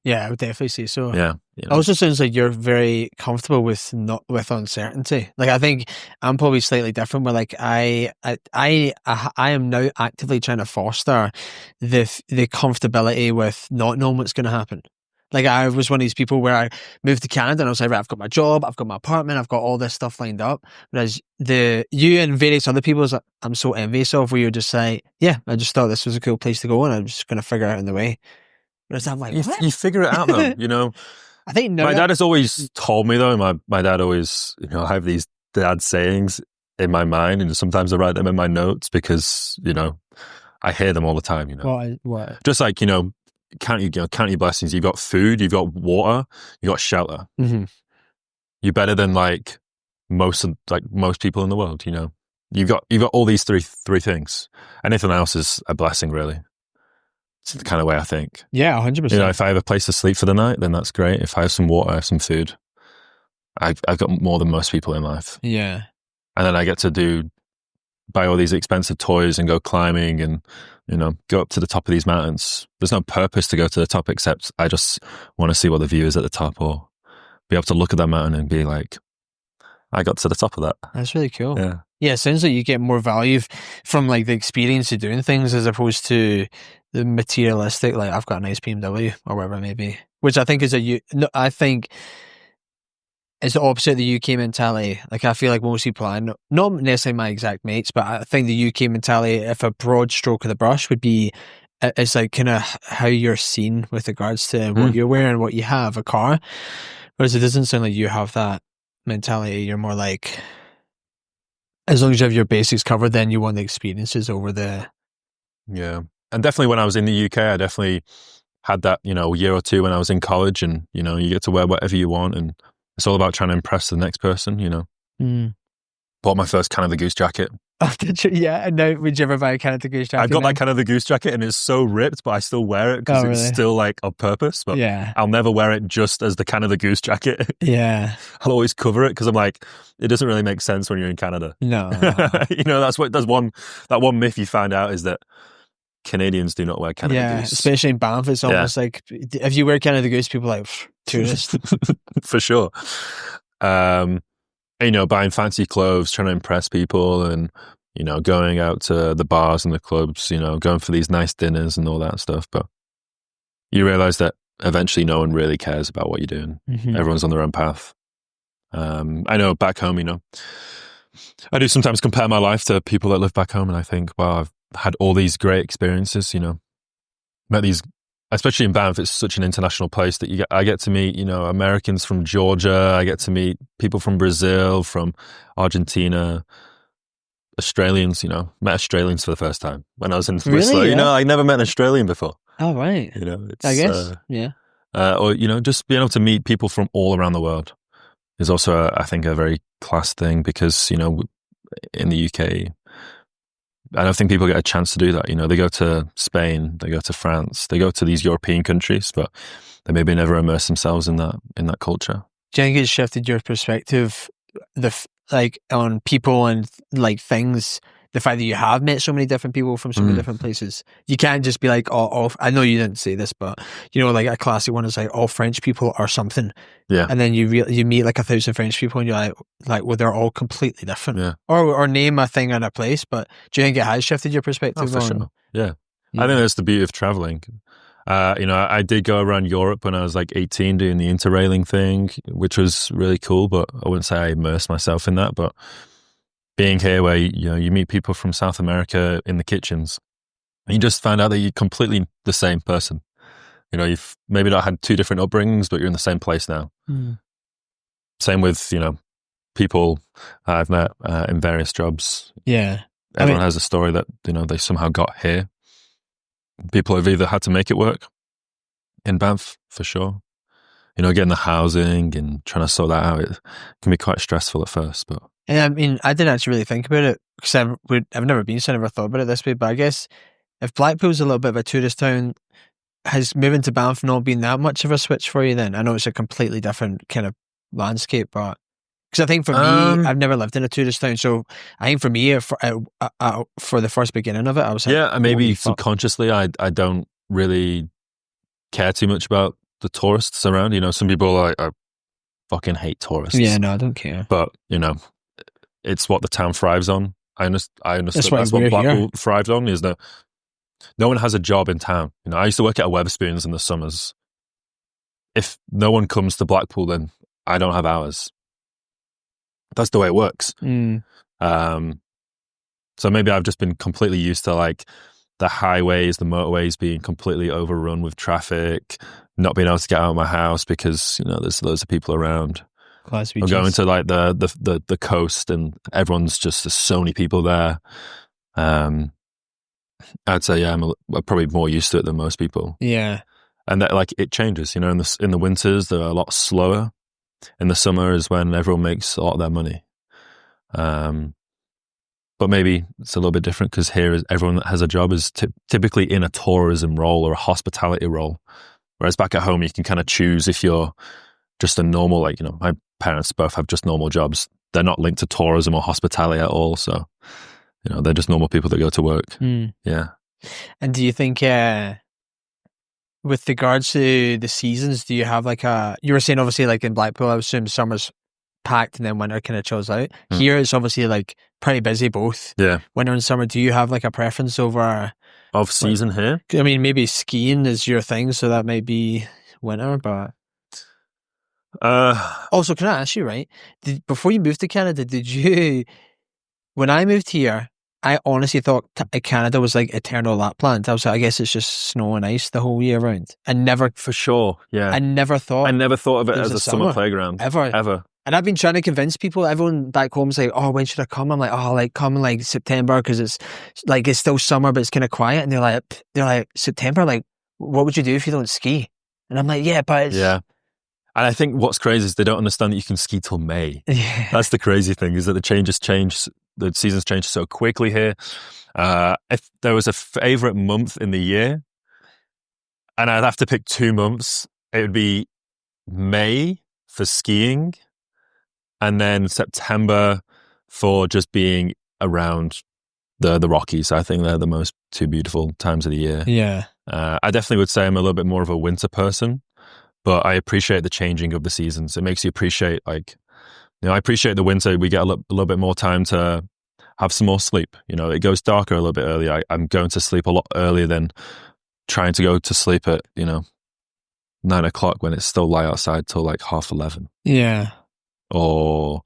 Yeah, I would definitely say so.
Yeah.
It also sounds like you're very comfortable with uncertainty. Like I think I'm probably slightly different. Where like I am now actively trying to foster the comfortability with not knowing what's going to happen. Like I was one of these people where I moved to Canada and I was like, right, I've got my job, I've got my apartment, I've got all this stuff lined up. Whereas you and various other people, I'm so envious of, where you're just like, yeah, I just thought this was a cool place to go and I'm just going to figure it out on the way. Whereas I'm like,
you figure it out though,
I think
my dad has always told me though, my dad always, I have these dad sayings in my mind and sometimes I write them in my notes because, I hear them all the time,
What?
Just like, count your blessings. You've got food, you've got water, you've got shelter.
Mm-hmm.
You're better than most people in the world. You've got all these three things. Anything else is a blessing, really. It's the kind of way I think.
Yeah, 100%.
If I have a place to sleep for the night, then that's great. If I have some water, I have some food, I've got more than most people in life.
Yeah,
and then I get to buy all these expensive toys and go climbing and go up to the top of these mountains. There's no purpose to go to the top except I just want to see what the view is at the top, or be able to look at that mountain and be like, I got to the top of that.
That's really cool.
Yeah,
it sounds like you get more value from like the experience of doing things as opposed to the materialistic, like I've got a nice BMW or whatever it may be, which I think is I think it's the opposite of the UK mentality. Like I feel like most people I know, not necessarily my exact mates, but I think the UK mentality, if a broad stroke of the brush, would be it's like kind of how you're seen with regards to what you're wearing, what you have, a car. Whereas it doesn't sound like you have that mentality. You're more like, as long as you have your basics covered, then you want the experiences over the.
Yeah. And definitely when I was in the UK, I definitely had that, a year or two when I was in college and, you get to wear whatever you want and it's all about trying to impress the next person, Bought my first Canada Goose jacket.
Oh, did you? Yeah. And now, would you ever buy a Canada Goose jacket?
I've got that Canada Goose jacket and it's so ripped, but I still wear it because it's still like on purpose. But
yeah, I'll
never wear it just as the Canada Goose jacket.
Yeah.
I'll always cover it because I'm like, it doesn't really make sense when you're in Canada.
No.
That one myth you find out is that Canadians do not wear Canada Goose.
Especially in Banff, it's almost like if you wear Canada Goose, people are like tourist.
For sure. Buying fancy clothes, trying to impress people, and going out to the bars and the clubs, going for these nice dinners and all that stuff. But you realize that eventually no one really cares about what you're doing.
Mm-hmm.
Everyone's on their own path. I know back home, I do sometimes compare my life to people that live back home, and I think, wow, I've had all these great experiences, met these, especially in Banff, it's such an international place that I get to meet, Americans from Georgia, I get to meet people from Brazil, from Argentina, Australians, met Australians for the first time when I was in Whistler.
Really?
I never met an Australian before.
Oh, right.
It's,
I guess,
or, just being able to meet people from all around the world is also, I think, a very class thing because, in the UK, I don't think people get a chance to do that. They go to Spain, they go to France, they go to these European countries, but they maybe never immerse themselves in that culture.
Do you think it's shifted your perspective, on people and things? The fact that you have met so many different people from so many different places, you can't just be like, I know you didn't say this, but a classic one is like all French people are something.
Yeah.
And then you meet 1,000 French people and you're like, well, they're all completely different.
Yeah.
Or name a thing in a place, but do you think it has shifted your perspective?
Oh, for sure. Yeah. I think that's the beauty of traveling. I did go around Europe when I was 18 doing the interrailing thing, which was really cool, but I wouldn't say I immersed myself in that, but being here where you meet people from South America in the kitchens, and you just find out that you're completely the same person. You've maybe not had two different upbringings, but you're in the same place now. Same with people I've met in various jobs.
Yeah,
everyone has a story that they somehow got here. People have either had to make it work in Banff for sure. Getting the housing and trying to sort that out, it can be quite stressful at first, but.
And I mean, I didn't actually really think about it because I've never been, so I never thought about it this way. But I guess if Blackpool's a little bit of a tourist town, has moving to Banff not been that much of a switch for you then? I know it's a completely different kind of landscape, but because I think for me, I've never lived in a tourist town, so I think for me, for the first beginning of it, I was like,
maybe subconsciously, I don't really care too much about the tourists around. Some people are like, I fucking hate tourists.
Yeah, no, I don't care.
But it's what the town thrives on. I understand that's what Blackpool thrived on, is that no one has a job in town. I used to work at a Wetherspoons in the summers. If no one comes to Blackpool, then I don't have hours. That's the way it works. So maybe I've just been completely used to the highways, the motorways being completely overrun with traffic, not being able to get out of my house because there's loads of people around. I'm going to the coast and there's so many people there. I'd say I'm probably more used to it than most people.
Yeah,
and that it changes. In the winters they're a lot slower. In the summer is when everyone makes a lot of their money. But maybe it's a little bit different because here everyone that has a job is typically in a tourism role or a hospitality role, whereas back at home you can kind of choose if you're just a normal, my parents both have just normal jobs. They're not linked to tourism or hospitality at all. So, they're just normal people that go to work. Yeah.
And do you think, with regards to the seasons, do you have you were saying obviously in Blackpool, I assume summer's packed and then winter kind of chills out. Here it's obviously pretty busy both.
Yeah.
Winter and summer. Do you have a preference over
off season here?
I mean, maybe skiing is your thing, so that might be winter, but also, can I ask you, right? Before you moved to Canada, when I moved here, I honestly thought Canada was eternal Lapland. I was like, I guess it's just snow and ice the whole year round.
For sure, yeah.
I never thought
of it as a summer playground.
Ever. And I've been trying to convince people, everyone back home's like, oh, when should I come? I'm like, come in September because it's still summer, but it's kind of quiet. And they're like, September? What would you do if you don't ski? And I'm like, yeah, but it's...
Yeah. And I think what's crazy is they don't understand that you can ski till May.
Yeah.
That's the crazy thing, is that the seasons change so quickly here. If there was a favorite month in the year, and I'd have to pick 2 months, it would be May for skiing, and then September for just being around the Rockies. I think they're the most two beautiful times of the year.
Yeah.
I definitely would say I'm a little bit more of a winter person, but I appreciate the changing of the seasons. It makes you appreciate, like, I appreciate the winter. We get a little bit more time to have some more sleep. It goes darker a little bit earlier. I'm going to sleep a lot earlier than trying to go to sleep at 9:00 when it's still light outside till like 11:30.
Yeah.
Or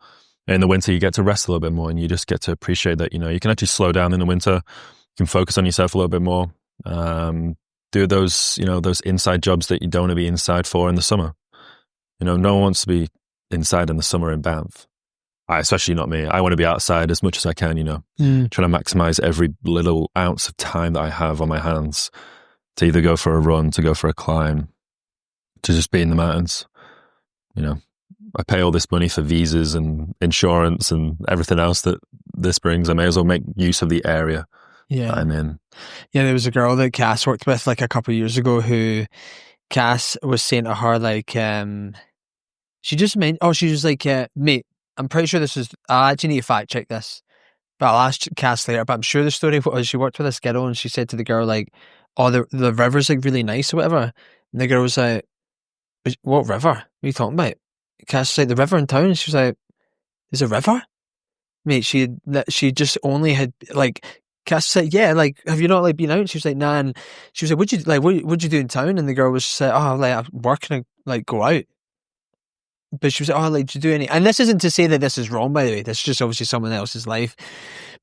in the winter, you get to rest a little bit more, and you just get to appreciate that. You can actually slow down in the winter. You can focus on yourself a little bit more. Do those inside jobs that you don't want to be inside for in the summer. No one wants to be inside in the summer in Banff. Especially not me. I want to be outside as much as I can, trying to maximize every little ounce of time that I have on my hands to either go for a run, to go for a climb, to just be in the mountains. I pay all this money for visas and insurance and everything else that this brings. I may as well make use of the area that I'm in.
Yeah, there was a girl that Cass worked with like a couple of years ago who Cass was saying to her, like, she was like, mate, I'm pretty sure this is, I actually need to fact check this, but I'll ask Cass later, but I'm sure the story was she worked with this girl and she said to the girl, like, oh, the river's like really nice or whatever. And the girl was like, what river? What are you talking about? Cass was like, the river in town. And she was like, there's a river? Mate, she just only had, like, Cass said, yeah, like, have you not, like, been out? She was like, nah. And she was like, what'd you do in town? And the girl was just like, oh, like, I'm working and, like, go out. But she was like, oh, like, do you do any, and this isn't to say that this is wrong, by the way, this is just obviously someone else's life.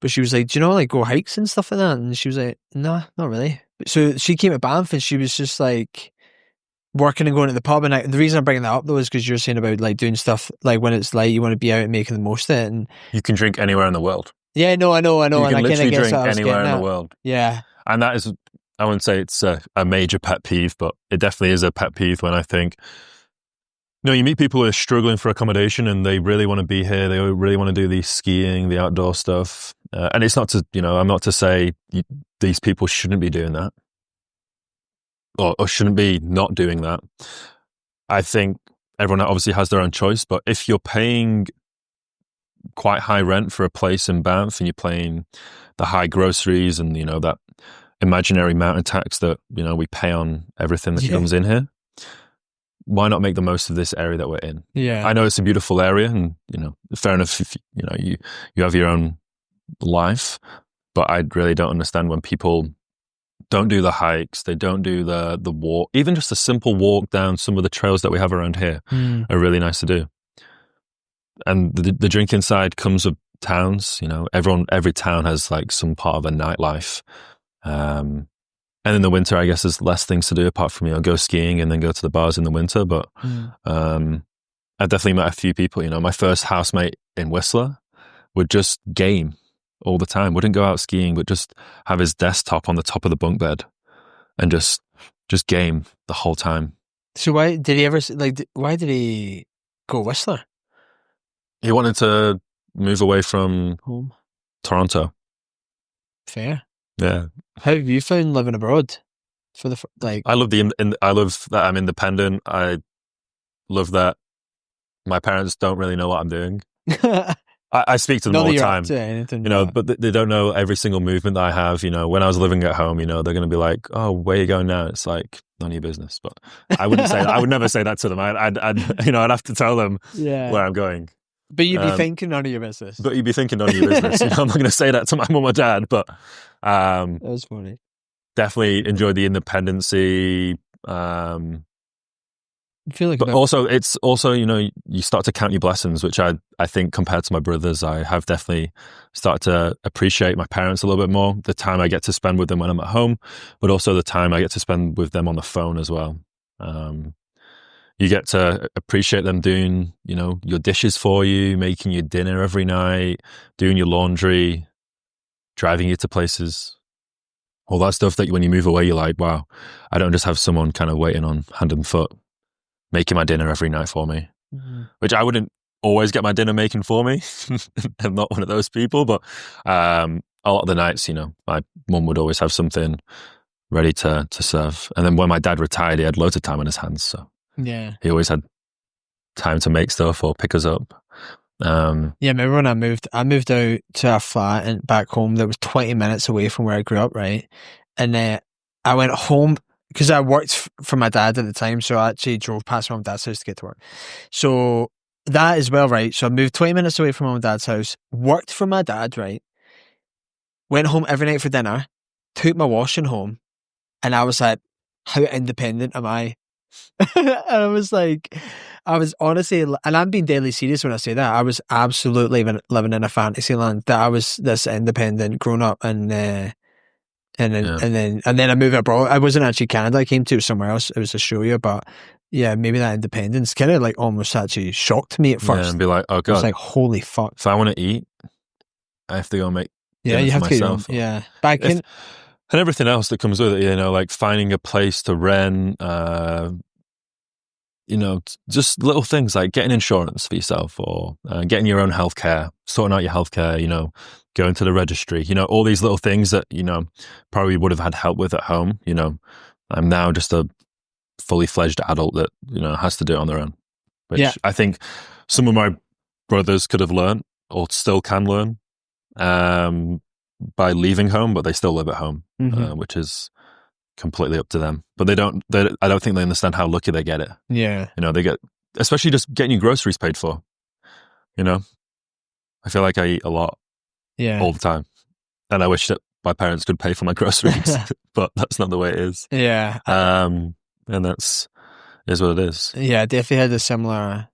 But she was like, do you know, like, go hikes and stuff like that? And she was like, nah, not really. So she came to Banff and she was just like working and going to the pub. And the reason I'm bringing that up though is because you're saying about like doing stuff like when it's light, you want to be out and making the most of it. And
you can drink anywhere in the world.
Yeah, no, I know.
You can
and
literally drink anywhere in the world.
Yeah.
And that is, I wouldn't say it's a major pet peeve, but it definitely is a pet peeve when I think, you meet people who are struggling for accommodation and they really want to be here. They really want to do the skiing, the outdoor stuff. And it's not to, I'm not to say these people shouldn't be doing that or shouldn't be not doing that. I think everyone obviously has their own choice, but if you're paying quite high rent for a place in Banff and you're paying the high groceries and, that imaginary mountain tax that, we pay on everything that comes in here, why not make the most of this area that we're in?
Yeah.
I know it's a beautiful area and, fair enough if, you have your own life, but I really don't understand when people don't do the hikes, they don't do the walk, even just a simple walk down some of the trails that we have around here are really nice to do. And the drinking side comes with towns, every town has like some part of a nightlife. And in the winter, I guess there's less things to do apart from, go skiing and then go to the bars in the winter. But I've definitely met a few people, my first housemate in Whistler would just game all the time, wouldn't go out skiing, but just have his desktop on the top of the bunk bed and just game the whole time.
So why did he go Whistler?
He wanted to move away from
home,
Toronto.
Fair.
Yeah.
How have you found living abroad?
I love I love that I'm independent. I love that my parents don't really know what I'm doing. I speak to them all the time, but they don't know every single movement that I have. When I was living at home, they're going to be like, "Oh, where are you going now?" It's like none of your business. But I wouldn't say that. I would never say that to them. I'd have to tell them where I'm going.
But you'd be thinking none of your business.
But you'd be thinking none of your business. I'm not going to say that to my mum or dad, but
that was funny.
Definitely enjoyed the independency.
I feel like,
but also it's also you start to count your blessings, which I think compared to my brothers, I have definitely started to appreciate my parents a little bit more. The time I get to spend with them when I'm at home, but also the time I get to spend with them on the phone as well. You get to appreciate them doing, your dishes for you, making your dinner every night, doing your laundry, driving you to places. All that stuff that when you move away, you're like, wow, I don't just have someone kind of waiting on hand and foot, making my dinner every night for me, which I wouldn't always get my dinner making for me. I'm not one of those people, but a lot of the nights, my mum would always have something ready to serve. And then when my dad retired, he had loads of time on his hands. So
yeah,
he always had time to make stuff or pick us up.
Yeah, remember when I moved out to a flat and back home that was 20 minutes away from where I grew up, right? And I went home because I worked for my dad at the time, so I actually drove past my mum and dad's house to get to work. So that as well, right? So I moved 20 minutes away from mum and dad's house, worked for my dad, right? Went home every night for dinner, took my washing home, and I was like, how independent am I? And I was like, I was honestly, and I'm being deadly serious when I say that, I was absolutely living in a fantasy land that I was this independent grown up, and then I moved abroad. I wasn't actually Canada. I came to somewhere else. It was Australia, but yeah, maybe that independence kind of like almost actually shocked me at first.
And be like, oh God.
I was like, holy fuck.
If I want to eat, I have to go make
Yeah,
dinner
you
for
have
myself.
to. Yeah. Back in.
And everything else that comes with it, you know, like finding a place to rent, you know, just little things like getting insurance for yourself or getting your own healthcare, sorting out your healthcare, you know, going to the registry, you know, all these little things that, you know, probably would have had help with at home. You know, I'm now just a fully fledged adult that, you know, has to do it on their own, which I think some of my brothers could have learned or still can learn by leaving home, but they still live at home, which is completely up to them. But I don't think they understand how lucky they get it.
Yeah.
You know, they get, especially just getting your groceries paid for, you know. I feel like I eat a lot all the time. And I wish that my parents could pay for my groceries, but that's not the way it is.
Yeah.
And that's is what it is.
Yeah, I definitely had a similar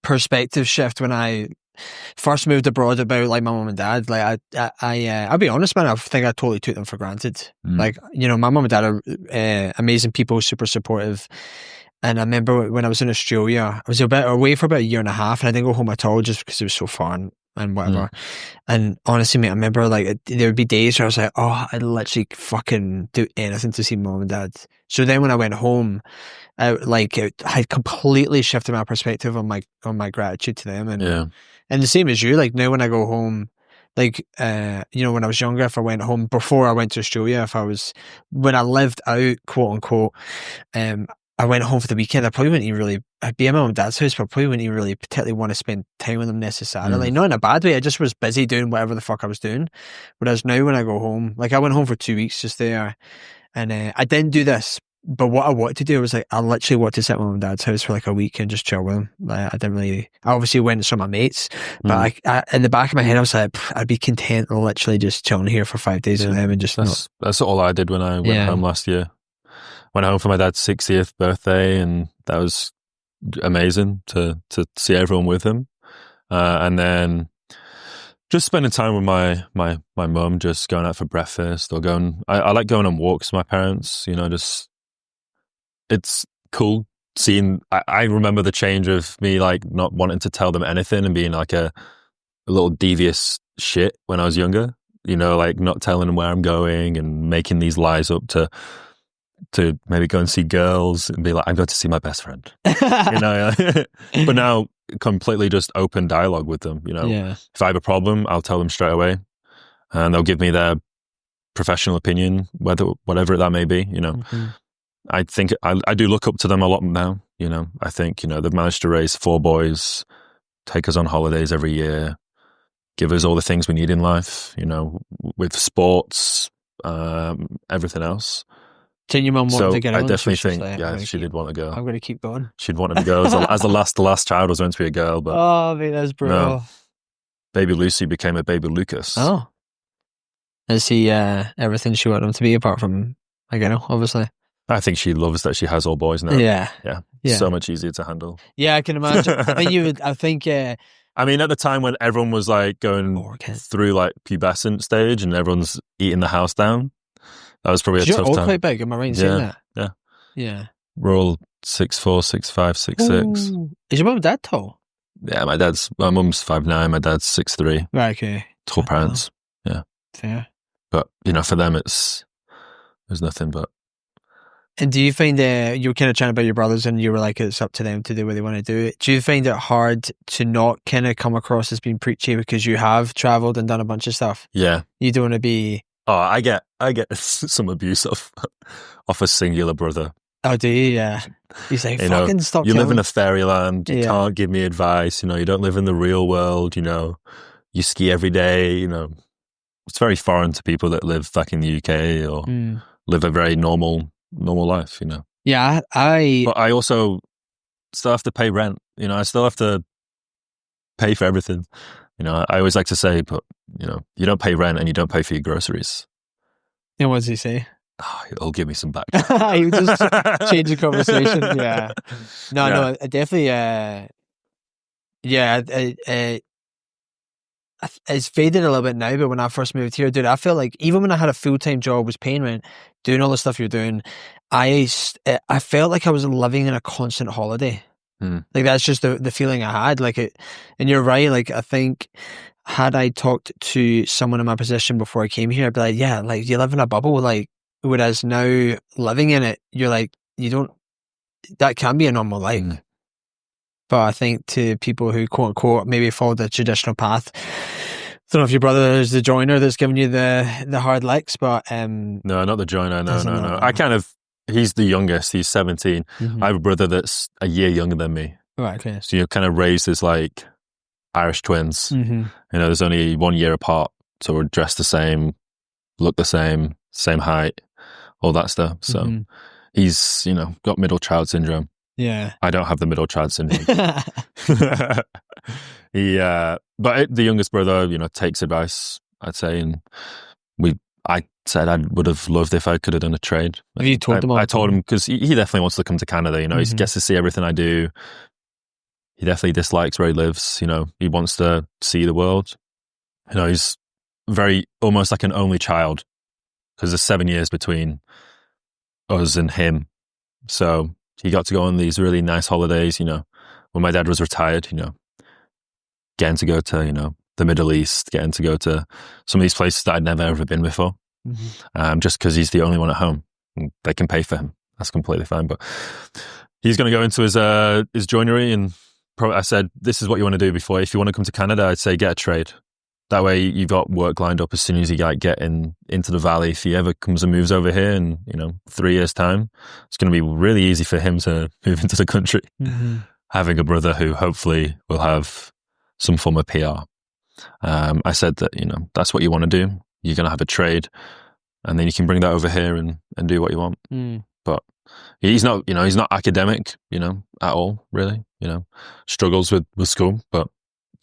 perspective shift when I first moved abroad about like my mum and dad. Like I'll be honest, man, I think I totally took them for granted. Like, you know, my mum and dad are amazing people, super supportive. And I remember when I was in Australia, I was away for about a year and a half, and I didn't go home at all just because it was so far and whatever. And honestly, mate, I remember like there would be days where I was like, oh, I'd literally fucking do anything to see mum and dad. So then when I went home, I had completely shifted my perspective on my gratitude to them. And the same as you, like now when I go home, like, you know, when I was younger, if I went home before I went to Australia, when I lived out, quote unquote, I went home for the weekend, I'd be in my mum and dad's house, but I probably wouldn't even really particularly want to spend time with them necessarily. Not in a bad way, I just was busy doing whatever the fuck I was doing. Whereas now when I go home, like I went home for 2 weeks just there, and I didn't do this, but what I wanted to do was like, I literally wanted to sit at my mum and dad's house for like a week and just chill with them. Like I obviously went to some of my mates, but I in the back of my head, I was like, I'd be content literally just chilling here for 5 days with them and just
that's all I did when I went home last year. Went home for my dad's 60th birthday, and that was amazing to see everyone with him. And then just spending time with my mum, just going out for breakfast or I like going on walks with my parents, you know, it's cool seeing, I remember the change of me like not wanting to tell them anything and being like a little devious shit when I was younger, you know, like not telling them where I'm going and making these lies up to maybe go and see girls and be like, I'm going to see my best friend, you know. But now completely just open dialogue with them, you know. If I have a problem, I'll tell them straight away and they'll give me their professional opinion, whatever that may be, you know. I think I do look up to them a lot now, you know. I think, you know, they've managed to raise 4 boys, take us on holidays every year, give us all the things we need in life, you know, with sports, everything else.
Didn't your mum want to get on?
I definitely think, she did want to go.
I'm going to keep going.
She'd wanted to go as the last child was meant to be a girl, but
oh, mate, that's brutal. No.
Baby Lucy became a baby Lucas.
Oh, is he everything she wanted him to be apart from a girl? Obviously,
I think she loves that she has all boys now.
Yeah.
So much easier to handle.
Yeah, I can imagine. I think.
I mean, at the time when everyone was like going through like pubescent stage and everyone's eating the house down. That was probably a tough time. You're all
quite big, am I right in saying that?
Yeah. We're all 6'4", 6'5", 6'6".
Is your mum and dad tall?
Yeah, my mum's 5'9", my dad's 6'3".
Right, okay.
Tall parents. Yeah.
Fair.
But, you know, for them there's nothing but.
And do you find you were kind of chatting about your brothers and you were like, it's up to them to do what they want to do. Do you find it hard to not kind of come across as being preachy because you have travelled and done a bunch of stuff?
Yeah.
You don't want to be...
Oh, I get some abuse off a singular brother.
Oh, do you? Yeah. He's like,
You know,
fucking stop
you live
telling
in
me.
a fairyland. You
Yeah.
can't give me advice. You know, you don't live in the real world. You know, you ski every day. You know, it's very foreign to people that live back in the UK or
Mm.
live a very normal life. You know,
Yeah, I
but I also still have to pay rent. You know, I still have to pay for everything. You know, I always like to say, but you know, you don't pay rent and you don't pay for your groceries.
you know, what does he say?
Oh, it'll give me some back.
He would just change the conversation. Yeah. No,
Yeah.
no, I definitely, yeah, it's faded a little bit now, but when I first moved here, dude, I felt like even when I had a full-time job, was paying rent, doing all the stuff you're doing, I felt like I was living in a constant holiday.
Mm.
Like that's just the feeling I had. Like it, and you're right. Like I think had I talked to someone in my position before I came here, I'd be like, yeah, like you live in a bubble. Like whereas now living in it, you're like you don't. That can be a normal life.
Mm.
But I think to people who quote unquote maybe follow the traditional path, I don't know if your brother is the joiner that's giving you the hard licks, but
No, not the joiner. No,
is it
no,
not?
no. I kind of. He's the youngest. He's 17.
Mhm.
I have a brother that's a year younger than me.
Right, okay.
So you're kind of raised as like Irish twins.
Mm-hmm.
You know, there's only 1 year apart, so we're dressed the same, look the same height, all that stuff. So
Mm-hmm.
he's, you know, got middle child syndrome.
Yeah.
I don't have the middle child syndrome. But the youngest brother, you know, takes advice, I'd say, and I said I would have loved if I could have done a trade.
Have you told him?
I told him because he definitely wants to come to Canada. You know, he
Mhm.
gets to see everything I do. He definitely dislikes where he lives. You know, he wants to see the world. You know, he's very almost like an only child because there's 7 years between us and him. So he got to go on these really nice holidays. You know, when my dad was retired, you know, getting to go to, you know, the Middle East, getting to go to some of these places that I'd never ever been before.
Mhm.
Just because he's the only one at home. They can pay for him. That's completely fine. But he's going to go into his joinery, and I said, this is what you want to do before. If you want to come to Canada, I'd say get a trade. That way you've got work lined up as soon as you get into the valley. If he ever comes and moves over here in, you know, 3 years' time, it's going to be really easy for him to move into the country.
Mm-hmm.
Having a brother who hopefully will have some form of PR. I said that, you know, that's what you want to do. You're going to have a trade, and then you can bring that over here and do what you want.
Mm.
But he's not, you know, he's not academic, you know, at all, really. You know, struggles with school, but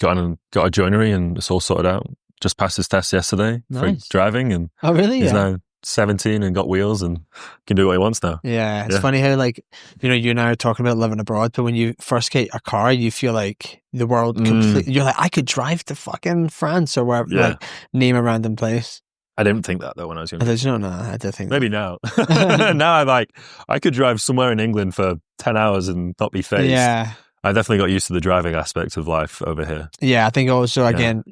got a joinery and it's all sorted out. Just passed his test yesterday for
Nice.
driving, and
Oh, really?
he's
Yeah.
now 17 and got wheels and can do what he wants now.
Yeah. It's
Yeah.
funny how, like, you know, you and I are talking about living abroad, but when you first get a car, you feel like the world completely, you're like, I could drive to fucking France or wherever,
Yeah.
like, name a random place.
I didn't think that though when I was
I
younger.
did, no, I did think
Maybe now. Now I'm like, I could drive somewhere in England for 10 hours and not be phased.
Yeah.
I definitely got used to the driving aspect of life over here.
Yeah, I think also, again,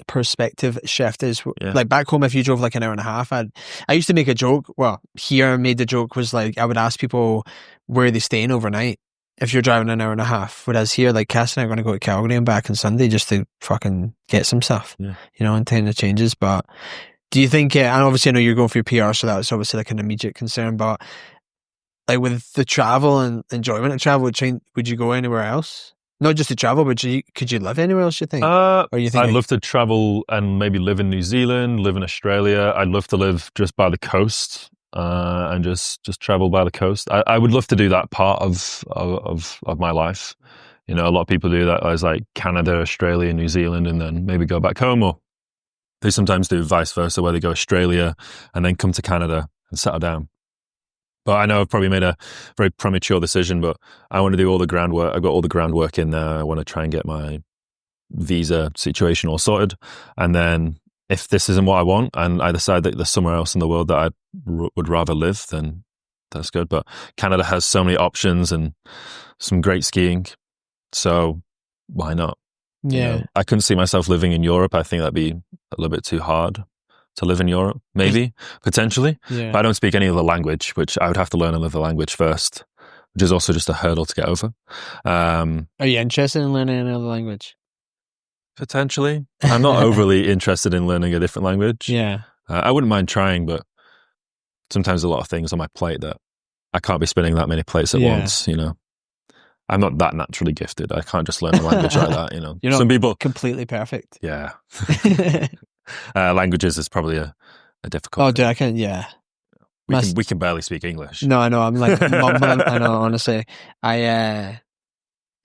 perspective shift is, like, back home, if you drove like an hour and a half, I used to make a joke, well, here I made the joke was like, I would ask people where they staying overnight if you're driving an hour and a half, whereas here, like, Cass and I are going to go to Calgary and back on Sunday just to fucking get some stuff, you know, and time the changes. But do you think, and obviously I know you're going for your PR, so that's obviously like an immediate concern, but like with the travel and enjoyment of travel, would you go anywhere else? Not just to travel, but could you live anywhere else, you think? Or you think
I'd love to travel and maybe live in New Zealand, live in Australia. I'd love to live just by the coast and just travel by the coast. I would love to do that part of my life. You know, a lot of people do that as like Canada, Australia, New Zealand, and then maybe go back home, or they sometimes do vice versa, where they go Australia and then come to Canada and settle down. But I know I've probably made a very premature decision, but I want to do all the groundwork. I've got all the groundwork in there. I want to try and get my visa situation all sorted. And then if this isn't what I want and I decide that there's somewhere else in the world that I would rather live, then that's good. But Canada has so many options and some great skiing. So why not?
Yeah.
You know, I couldn't see myself living in Europe. I think that'd be a little bit too hard to live in Europe, maybe, potentially.
Yeah.
But I don't speak any other language, which I would have to learn another language first, which is also just a hurdle to get over.
Are you interested in learning another language?
Potentially. I'm not overly interested in learning a different language.
Yeah.
I wouldn't mind trying, but sometimes a lot of things on my plate that I can't be spinning that many plates at once, you know. I'm not that naturally gifted. I can't just learn a language like that, you know.
You're not
some people
completely perfect.
Yeah. Languages is probably a difficult
Oh,
thing.
dude, I can. Yeah,
we can barely speak English.
No, I know. I'm like mumbling. I know. Honestly,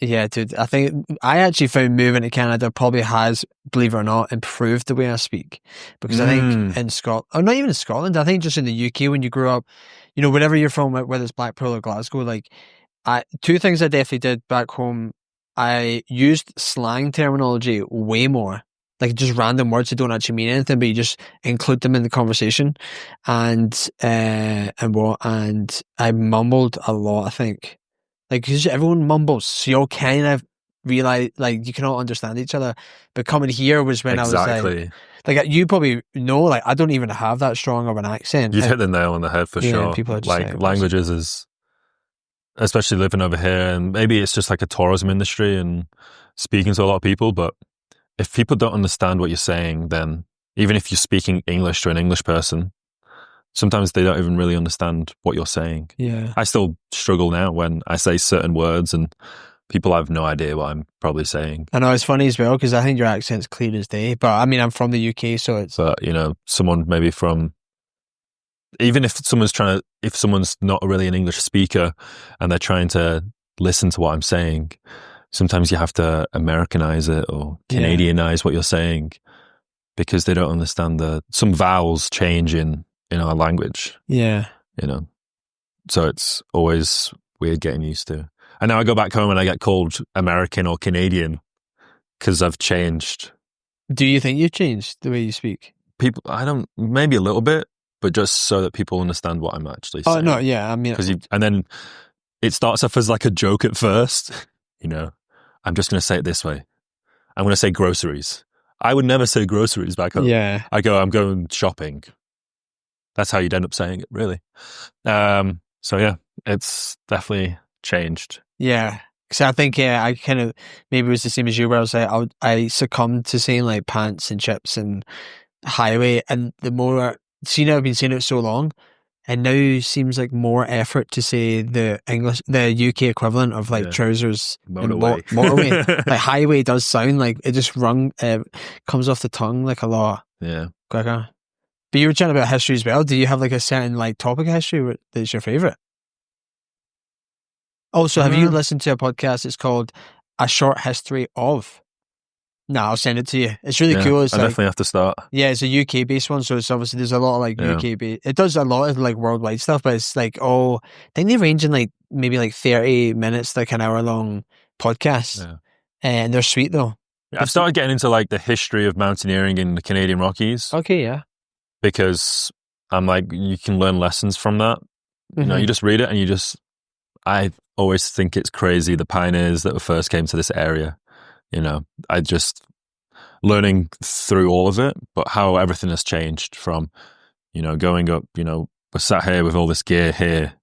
yeah, dude. I think I actually found moving to Canada probably has, believe it or not, improved the way I speak. Because I think in Scotland, or not even in Scotland, I think just in the UK when you grew up, you know, wherever you're from, whether it's Blackpool or Glasgow, like two things I definitely did back home. I used slang terminology way more. Like just random words that don't actually mean anything, but you just include them in the conversation. And I mumbled a lot, I think. Like, because everyone mumbles, so you all kind of realize, like, you can all understand each other. But coming here was when I was like, you probably know, like, I don't even have that strong of an accent.
You've hit the nail on the head for sure.
People are just
like languages is, especially living over here, and maybe it's just like a tourism industry and speaking to a lot of people, but if people don't understand what you're saying, then even if you're speaking English to an English person, sometimes they don't even really understand what you're saying.
Yeah.
I still struggle now when I say certain words and people have no idea what I'm probably saying.
I know, it's funny as well, because I think your accent's clear as day, but I mean, I'm from the UK, so it's...
But, you know, someone maybe from... Even if someone's not really an English speaker and they're trying to listen to what I'm saying, sometimes you have to Americanize it or Canadianize what you're saying because they don't understand some vowels change in our language.
Yeah.
You know, so it's always weird getting used to. And now I go back home and I get called American or Canadian because I've changed.
Do you think you've changed the way you speak?
Maybe a little bit, but just so that people understand what I'm actually saying.
Oh, no, yeah, I mean...
And then it starts off as like a joke at first, you know. I'm just going to say it this way. I'm going to say groceries. I would never say groceries back home.
Yeah.
I'm going shopping. That's how you'd end up saying it, really. So yeah, it's definitely changed.
Yeah. Because I think, I kind of, maybe it was the same as you, where I was like, I succumbed to saying like pants and chips and highway, and the more, I've been saying it so long, and now seems like more effort to say the UK equivalent of like trousers
motorway.
Motorway. Like highway does sound like it just comes off the tongue like a lot.
Yeah.
Quicker. But you were chatting about history as well. Do you have like a certain like topic of history that's your favorite? Also, have you listened to a podcast? It's called A Short History of. No, I'll send it to you. It's really cool. It's
I definitely have to start.
Yeah, it's a UK based one, so it's obviously there's a lot of like UK based. It does a lot of like worldwide stuff, but it's like I think they range in like maybe like 30 minutes, like an hour long podcast. Yeah. And they're sweet though.
Yeah, I've started getting into like the history of mountaineering in the Canadian Rockies.
Okay, yeah.
Because I'm like, you can learn lessons from that. You know, you just read it and I always think it's crazy, the pioneers that first came to this area. You know, I just learning through all of it, but how everything has changed from, you know, going up, you know, we're sat here with all this gear here,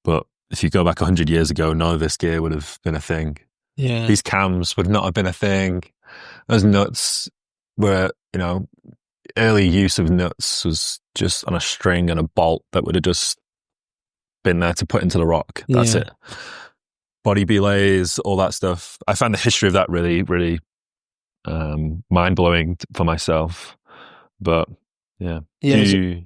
but if you go back 100 years ago, none of this gear would have been a thing.
Yeah.
These cams would not have been a thing. Those nuts were, you know, early use of nuts was just on a string and a bolt that would have just been there to put into the rock. That's it. Body belays, all that stuff. I found the history of that really, really mind-blowing for myself. But yeah. Do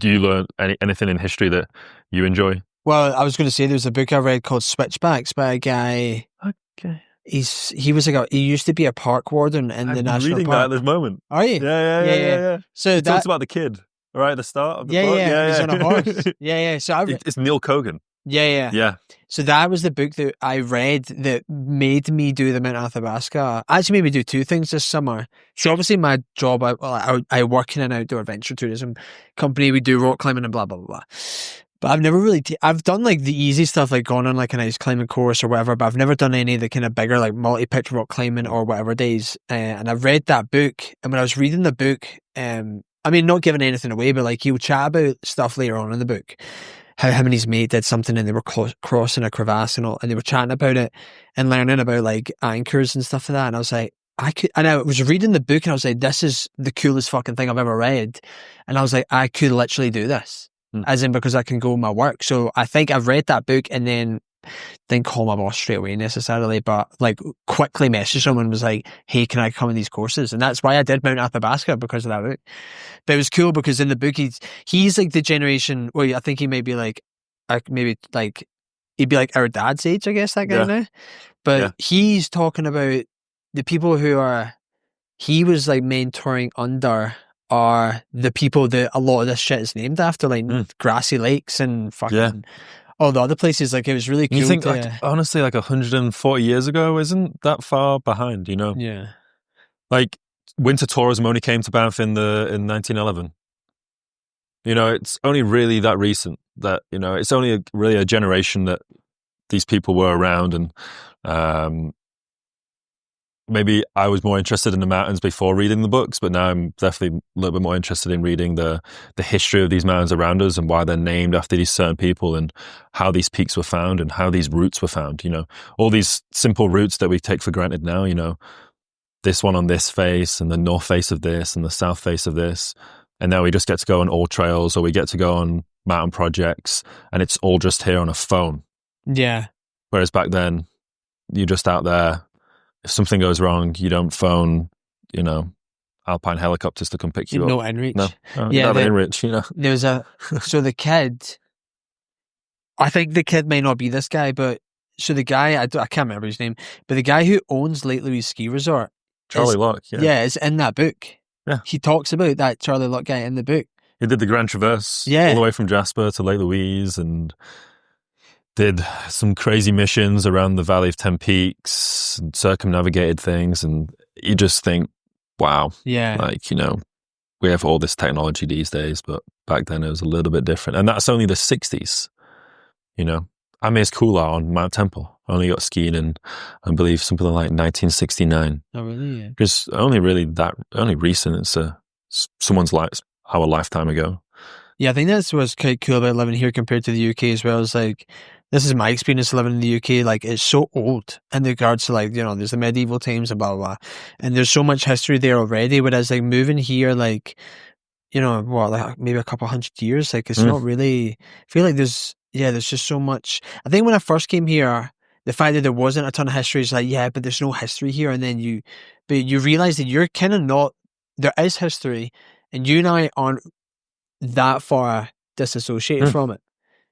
you learn anything in history that you enjoy?
Well, I was going to say there was a book I read called Switchbacks by a guy.
Okay.
He used to be a park warden in the national park.
I'm reading that at this moment.
Are you?
Yeah.
So
it talks about the kid, right at the start of the book.
Yeah, he's on a horse. Yeah. So
it's Neil Cogan.
Yeah. So that was the book that I read that made me do the Mount Athabasca. Actually made me do two things this summer. So obviously my job, I work in an outdoor adventure tourism company. We do rock climbing and blah, blah, blah, blah. But I've never really, I've done like the easy stuff, like gone on like an ice climbing course or whatever, but I've never done any of the kind of bigger like multi-pitch rock climbing or whatever days. And I read that book, and when I was reading the book, I mean, not giving anything away, but like he'll chat about stuff later on in the book. How him and his mate did something and they were crossing a crevasse and all, and they were chatting about it and learning about like anchors and stuff like that. And I was like, I was reading the book and I was like, this is the coolest fucking thing I've ever read. And I was like, I could literally do this. as in because I can go my work. So I think I've read that book and then didn't call my boss straight away necessarily, but like quickly messaged someone and was like, hey, can I come in these courses? And that's why I did Mount Athabasca, because of that book. But it was cool because in the book, he's like the generation, well, I think he may be like, maybe like, he'd be like our dad's age, I guess, that guy now. But he's talking about the people who he was like mentoring under are the people that a lot of this shit is named after, like grassy lakes and fucking all the other places. Like, it was really cool.
You think, like, honestly, like 140 years ago isn't that far behind, you know?
Yeah.
Like, winter tourism only came to Banff in 1911. You know, it's only really that recent that, you know, it's only really a generation that these people were around. And maybe I was more interested in the mountains before reading the books, but now I'm definitely a little bit more interested in reading the history of these mountains around us and why they're named after these certain people and how these peaks were found and how these routes were found. You know, all these simple routes that we take for granted now, you know, this one on this face and the north face of this and the south face of this. And now we just get to go on all trails, or we get to go on mountain projects, and it's all just here on a phone.
Yeah.
Whereas back then, you're just out there. If something goes wrong, you don't phone, you know, Alpine helicopters to come pick you up.
No inReach.
No, yeah, not inReach, you know.
There's so the kid, I think the kid may not be this guy, but so the guy, I can't remember his name, but the guy who owns Lake Louise Ski Resort,
Charlie Locke,
is in that book.
Yeah.
He talks about that Charlie Locke guy in the book.
He did the Grand Traverse all the way from Jasper to Lake Louise and did some crazy missions around the Valley of Ten Peaks and circumnavigated things. And you just think, wow.
Yeah.
Like, you know, we have all this technology these days, but back then it was a little bit different. And that's only the 60s, you know. Amir's Kula on Mount Temple only got skiing in, I believe, something like 1969.
Oh, really? Yeah.
It's only recent. It's someone's our lifetime ago.
Yeah, I think that's what's quite cool about living here compared to the UK as well. It's like, this is my experience living in the UK. Like, it's so old in regards to, like, you know, there's the medieval times and blah, blah, blah. And there's so much history there already. Whereas, like, moving here, like, you know, like maybe a couple 100 years, like, it's not really, I feel like there's just so much. I think when I first came here, the fact that there wasn't a ton of history is like, yeah, but there's no history here. And then you realize that you're kind of not, there is history, and you and I aren't that far disassociated from it.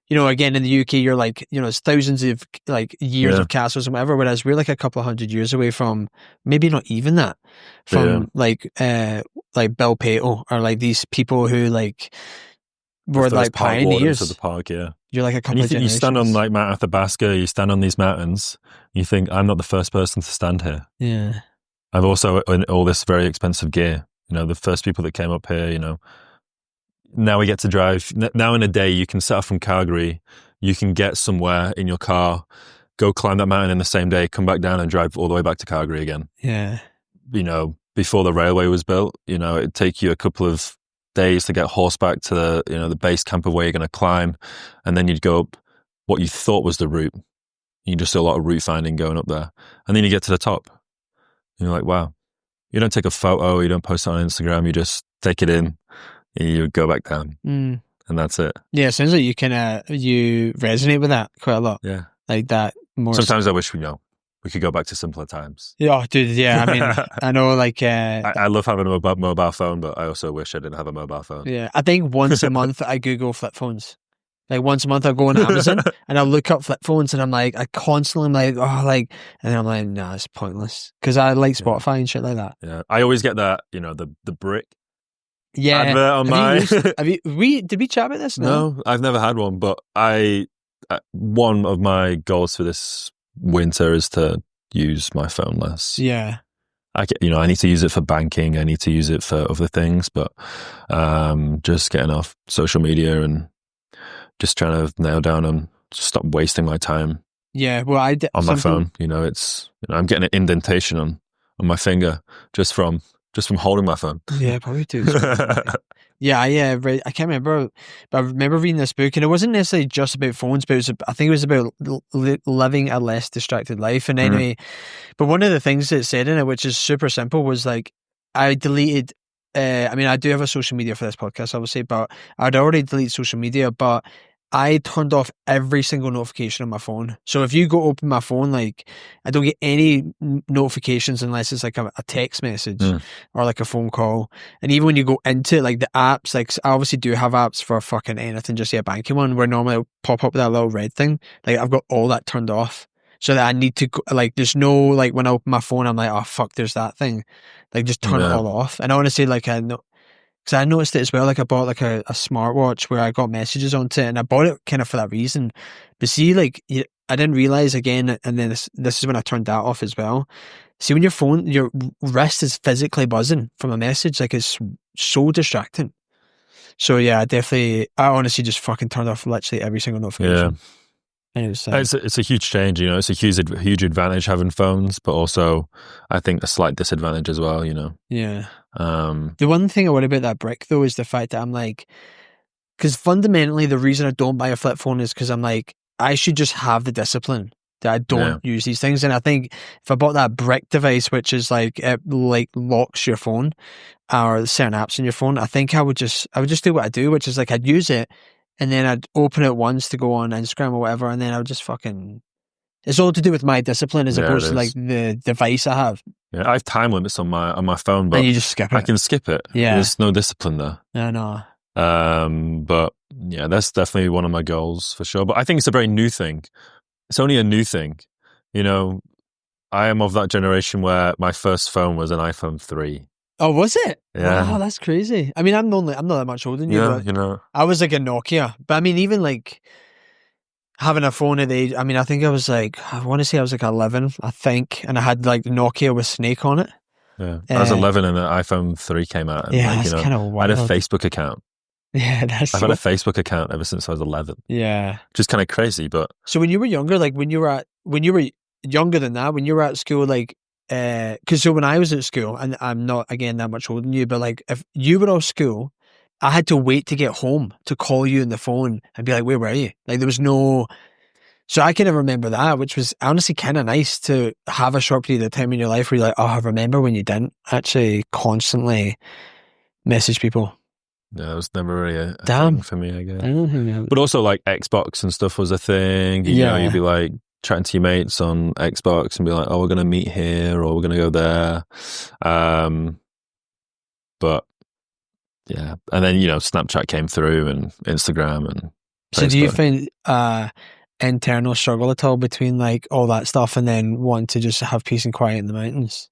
You know, again, in the UK, you're like, you know, it's thousands of like years of castles and whatever, whereas we're like a couple of 100 years away from, maybe not even that, from like Bill Pato, or like these people who like were like pioneers
of the park.
You're like a couple of generations.
You stand on like Mount Athabasca, you stand on these mountains, you think, I'm not the first person to stand here.
Yeah.
I've also in all this very expensive gear, you know, the first people that came up here, you know, now we get to drive. Now in a day, you can set off from Calgary, you can get somewhere in your car, go climb that mountain in the same day, come back down and drive all the way back to Calgary again.
Yeah.
You know, before the railway was built, you know, it'd take you a couple of days to get horseback to the base camp of where you're going to climb, and then you'd go up what you thought was the route. You just do a lot of route finding going up there, and then you get to the top, and you're like, wow. You don't take a photo, you don't post it on Instagram, you just take it in, and you go back down, and that's it.
Yeah, it sounds like you you resonate with that quite a lot.
Yeah,
like that. More.
Sometimes I wish we could go back to simpler times.
Yeah, dude. Yeah, I mean, I know. Like,
I love having a mobile phone, but I also wish I didn't have a mobile phone.
Yeah, I think once a month I Google flip phones. Like once a month I go on Amazon and I look up flip phones, and I'm like, I constantly am like, oh, like, and then I'm like, nah, it's pointless because I like Spotify and shit like that.
Yeah, I always get that, you know, the brick.
Yeah,
advert on mine.
Did we chat about this?
No, I've never had one, but one of my goals for this winter is to use my phone less.
Yeah.
I need to use it for banking. I need to use it for other things, but just getting off social media and just trying to nail down and stop wasting my time.
Yeah, well,
on my phone. You know, I'm getting an indentation on my finger just from holding my phone.
Yeah, probably too. Yeah, I can't remember, but I remember reading this book, and it wasn't necessarily just about phones, but I think it was about living a less distracted life. And anyway, but one of the things that it said in it, which is super simple, was like, I deleted I mean, I do have a social media for this podcast, obviously, but I'd already deleted social media, but I turned off every single notification on my phone. So if you go open my phone, like, I don't get any notifications unless it's like a text message or like a phone call. And even when you go into like the apps, like I obviously do have apps for fucking anything, just a banking one where normally it'll pop up with that little red thing. Like I've got all that turned off. So that I need to, like, there's no, like, when I open my phone, I'm like, oh, fuck, there's that thing. Like, just turn it all off. And honestly, like, because I noticed it as well, like, I bought, like, a smartwatch where I got messages onto it, and I bought it kind of for that reason. But see, like, I didn't realize again, and then this is when I turned that off as well. See, when your phone, your wrist is physically buzzing from a message, like, it's so distracting. So, yeah, I honestly just fucking turned off literally every single notification.
Yeah.
And it was,
it's a huge change, you know. It's a huge advantage having phones, but also I think a slight disadvantage as well, you know.
Yeah. The one thing I worry about that brick though is the fact that I'm like, because fundamentally the reason I don't buy a flip phone is because I'm like, I should just have the discipline that I don't use these things. And I think if I bought that brick device, which is like, it like locks your phone or certain apps on your phone, I think I would just do what I do, which is like I'd use it and then I'd open it once to go on Instagram or whatever, and then I would just fucking. It's all to do with my discipline as opposed to like the device I have.
Yeah, I have time limits on my phone, but
and you just skip it.
I can skip it.
Yeah,
there's no discipline there.
I know.
But yeah, that's definitely one of my goals for sure. But I think it's a very new thing. It's only a new thing, you know. I am of that generation where my first phone was an iPhone 3.
Oh, was it?
Yeah.
Wow, that's crazy. I mean, I'm not that much older than you, but
you know,
I was like a Nokia. But I mean, even like having a phone at the age, I mean, I think I was like, I want to say I was like 11, I think, and I had like Nokia with Snake on it.
Yeah, I was 11 and the iPhone 3 came out. And
yeah, that's kind of wild.
I had a Facebook account.
Yeah,
I've had a Facebook account ever since I was 11.
Yeah,
which is kind of crazy. But
so when you were younger, like when you were younger than that, when you were at school, like, because so when I was at school, and I'm not again that much older than you, but like if you were off school, I had to wait to get home to call you on the phone and be like, where were you? Like there was no. So I kind of remember that, which was honestly kind of nice to have a short period of time in your life where you're like, oh, I remember when you didn't actually constantly message people.
Yeah, it was never really a thing for me, I guess.
I don't think that.
But also like Xbox and stuff was a thing. You know, you'd be like chatting to your mates on Xbox and be like, oh, we're going to meet here or we're going to go there. But yeah. And then, you know, Snapchat came through and Instagram and
So do you find internal struggle at all between like all that stuff and then wanting to just have peace and quiet in the mountains?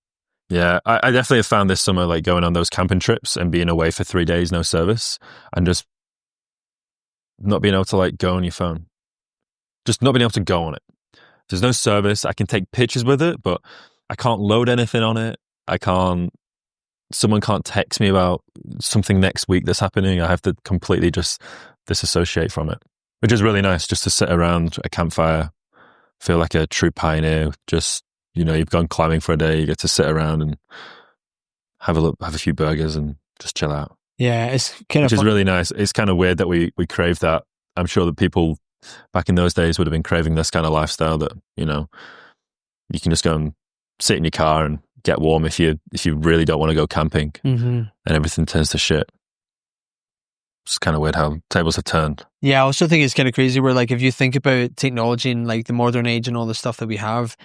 Yeah, I definitely have found this summer, like going on those camping trips and being away for 3 days, no service, and just not being able to like go on your phone. Just not being able to go on it. There's no service. I can take pictures with it, but I can't load anything on it. Someone can't text me about something next week that's happening. I have to completely just disassociate from it, which is really nice just to sit around a campfire, feel like a true pioneer. Just, you know, you've gone climbing for a day, you get to sit around and have a few burgers and just chill out.
Yeah, it's kind of
which is really nice. It's kind of weird that we crave that. I'm sure that people back in those days would have been craving this kind of lifestyle that, you know, you can just go and sit in your car and get warm if you really don't want to go camping, and everything turns to shit. It's kind of weird how tables have turned. Yeah,
I also think it's kind of crazy where like if you think about technology and like the modern age and all the stuff that we have,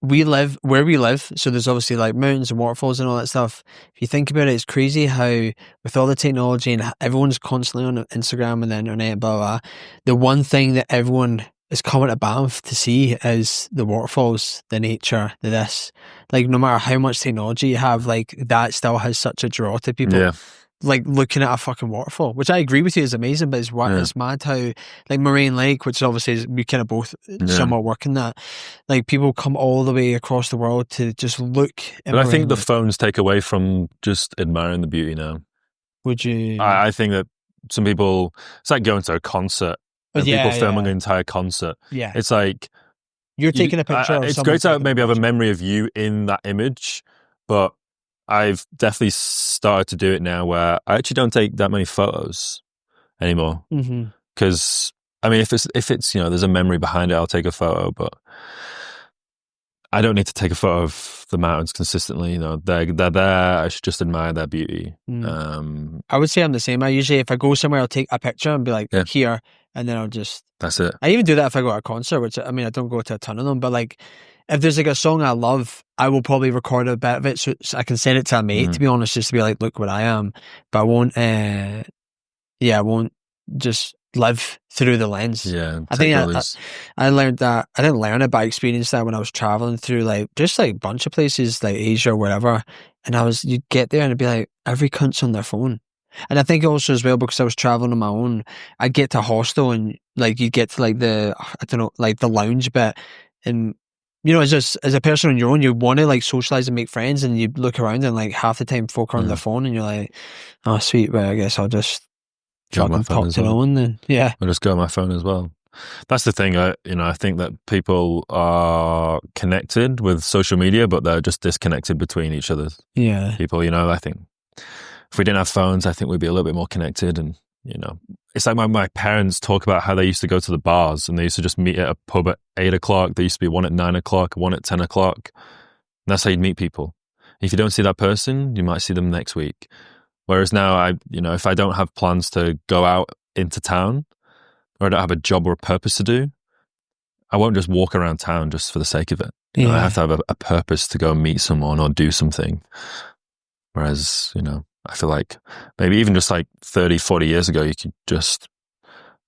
we live where we live, so there's obviously like mountains and waterfalls and all that stuff. If you think about it, it's crazy how with all the technology and everyone's constantly on Instagram and the internet, blah, blah, blah, the one thing that everyone is coming to Banff to see is the waterfalls, the nature, the this. Like no matter how much technology you have, like that still has such a draw to people.
Yeah.
Like looking at a fucking waterfall, which I agree with you is amazing, but it's mad how like Moraine Lake, which obviously is, we kind of both somewhat work in that, like people come all the way across the world to just look at
But I think the
Lake.
phones take away from just admiring the beauty now.
Would you?
I think that some people, it's like going to a concert and people filming an entire concert.
Yeah.
It's like
you're taking a picture of
it's great to maybe have a memory of you in that image, but I've definitely started to do it now where I actually don't take that many photos anymore. Because I mean, if it's you know, there's a memory behind it, I'll take a photo. But I don't need to take a photo of the mountains consistently. You know, they're there. I should just admire their beauty.
I would say I'm the same. I usually, if I go somewhere, I'll take a picture and be like,
Yeah.
here, and then I'll just.
That's it.
I even do that if I go to a concert, which I mean, I don't go to a ton of them, but like, if there's like a song I love, I will probably record a bit of it so I can send it to a mate. To be honest, just to be like, look what I am. But I won't. I won't just live through the lens.
Yeah,
I think I learned that. I didn't learn it, but I experienced that when I was traveling through like just like a bunch of places like Asia or wherever. And you'd get there and it'd be like every cunt's on their phone. And I think also as well because I was traveling on my own, I'd get to a hostel and like you'd get to like like the lounge bit, and you know, as a person on your own, you want to like socialize and make friends, and you look around and like half the time folk are on their phone, and you're like, oh sweet, well I guess I'll just fucking talk to no one then. Yeah,
I'll just go on my phone as well. That's the thing. I think that people are connected with social media, but they're just disconnected between each other.
Yeah,
people. I think if we didn't have phones, I think we'd be a little bit more connected. And it's like my parents talk about how they used to go to the bars and they used to just meet at a pub at 8 o'clock. There used to be one at 9 o'clock, one at 10 o'clock. And that's how you'd meet people. If you don't see that person, you might see them next week. Whereas now, if I don't have plans to go out into town, or I don't have a job or a purpose to do, I won't just walk around town just for the sake of it. I have to have a purpose to go and meet someone or do something. Whereas, I feel like maybe even just like 30, 40 years ago, you could just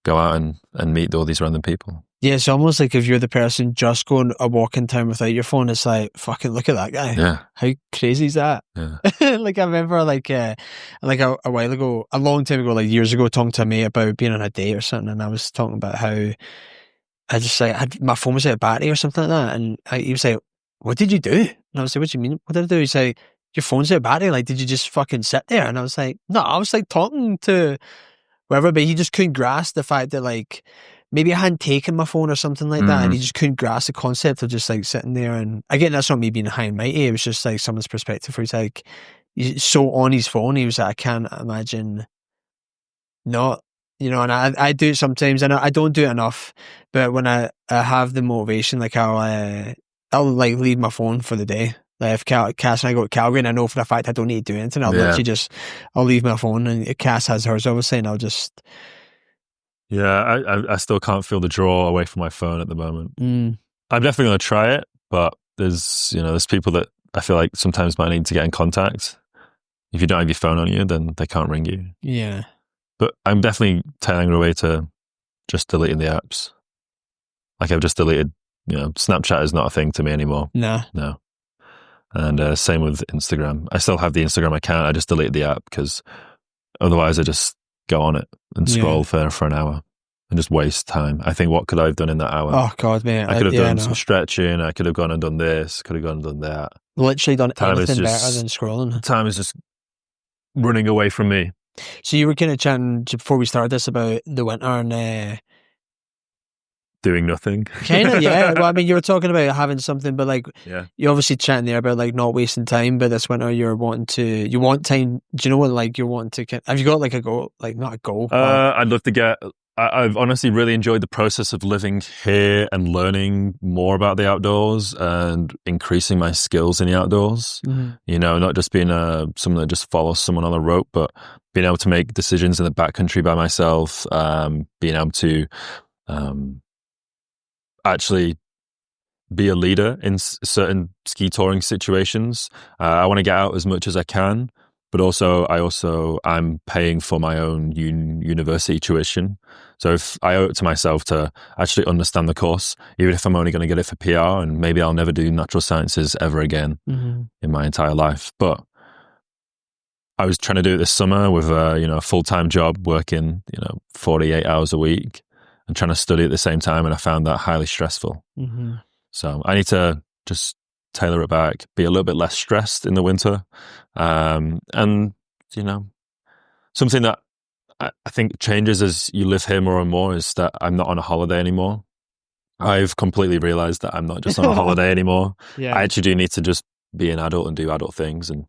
go out and meet all these random people.
Yeah, it's almost like if you're the person just going a walk in town without your phone, it's like, fucking look at that guy.
Yeah.
How crazy is that?
Yeah.
Like I remember like a while ago, a long time ago, like years ago, talking to a mate about being on a date or something, and I was talking about how I just like my phone was out of battery or something like that, and he was like, what did you do? And I was like, what do you mean? What did I do? He's like, your phone's out of battery, like did you just fucking sit there? And I was like, no, I was like talking to whoever, but he just couldn't grasp the fact that like maybe I hadn't taken my phone or something like that, and he just couldn't grasp the concept of just like sitting there. And again, that's not me being high and mighty, it was just like someone's perspective where he's like, he's so on his phone, he was like, I can't imagine not, and I do it sometimes, and I don't do it enough, but when I have the motivation, like I'll like leave my phone for the day. Like if Cass and I go to Calgary and I know for a fact I don't need to do anything, I'll literally I'll leave my phone, and Cass has hers obviously, and I'll just...
Yeah, I still can't feel the draw away from my phone at the moment. I'm definitely going to try it, but there's people that I feel like sometimes might need to get in contact. If you don't have your phone on you, then they can't ring you.
Yeah.
But I'm definitely turning away to just deleting the apps. Like I've just deleted, Snapchat is not a thing to me anymore.
No.
And same with Instagram. I still have the Instagram account. I just deleted the app because otherwise I just go on it and scroll for an hour and just waste time. I think, what could I have done in that hour?
Oh God, man.
I could have done some stretching. I could have gone and done this. Could have gone and done that.
Literally done anything better than scrolling.
Time is just running away from me.
So you were kind of chatting before we started this about the winter and...
doing nothing.
Kind of, yeah. Well, I mean, you were talking about having something, but like, you're obviously chatting there about like not wasting time, but this winter you want time. Do you know what, like you're wanting to, have you got like a goal, like not a goal?
I'd love to get, I've honestly really enjoyed the process of living here and learning more about the outdoors and increasing my skills in the outdoors. Not just being someone that just follows someone on a rope, but being able to make decisions in the backcountry by myself, being able to, actually be a leader in certain ski touring situations. I want to get out as much as I can, but I'm paying for my own university tuition. So if I owe it to myself to actually understand the course, even if I'm only going to get it for PR, and maybe I'll never do natural sciences ever again in my entire life. But I was trying to do it this summer with a full-time job, working 48 hours a week, and trying to study at the same time, and I found that highly stressful. So I need to just tailor it back, be a little bit less stressed in the winter. And, something that I think changes as you live here more and more is that I'm not on a holiday anymore. I've completely realized that I'm not just on a holiday anymore. I actually do need to just be an adult and do adult things. And,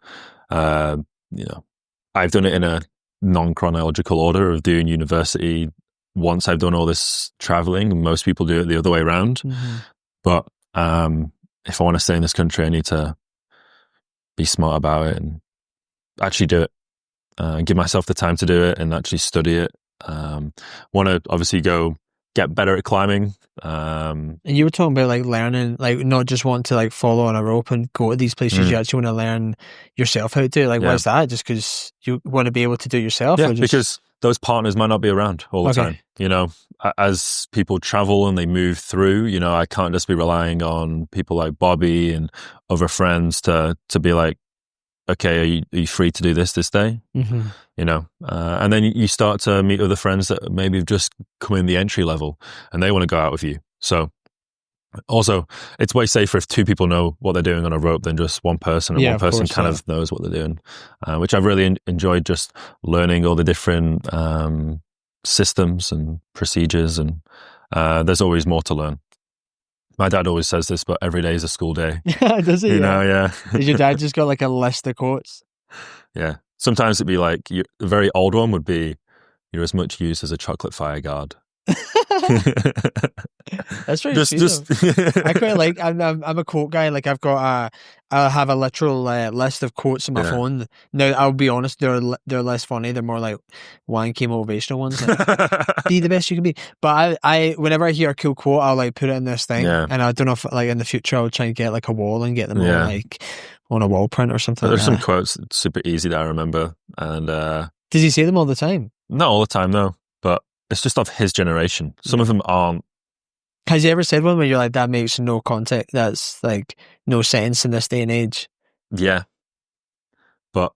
I've done it in a non-chronological order of doing university once I've done all this traveling. Most people do it the other way around. But if I want to stay in this country, I need to be smart about it and actually do it. Give myself the time to do it and actually study it. Want to obviously go get better at climbing.
And you were talking about like learning, like not just wanting to like follow on a rope and go to these places. You actually want to learn yourself how to do it. Like, why's that? Just because you want to be able to do it yourself?
Yeah,
or just...
because those partners might not be around all the time. You know, as people travel and they move through, you know, I can't just be relying on people like Bobby and other friends to be like, okay, are you free to do this day?
Mm-hmm.
You know, and then you start to meet other friends that maybe have just come in the entry level and they want to go out with you. So also, it's way safer if two people know what they're doing on a rope than just one person, and one person kind of knows what they're doing, which I've really enjoyed, just learning all the different systems and procedures, and there's always more to learn. My dad always says this, but every day is a school day.
Does he?
You know, yeah.
Has your dad just got like a list of quotes?
Yeah. Sometimes it'd be like, the very old one would be, you're as much use as a chocolate fire guard.
That's pretty sweet. I quite like. I'm a quote guy. Like I have a literal list of quotes on my phone. Now I'll be honest, they're less funny. They're more like wanky motivational ones. Like, be the best you can be. But I whenever I hear a cool quote, I'll like put it in this thing. And I don't know if like in the future I'll try and get like a wall and get them all like on a wall print or something.
There's some quotes super easy that I remember. And
does he say them all the time?
Not all the time, no. But it's just of his generation. Some of them aren't.
Has he ever said one where you're like, that makes no context, that's like no sense in this day and age?
Yeah. But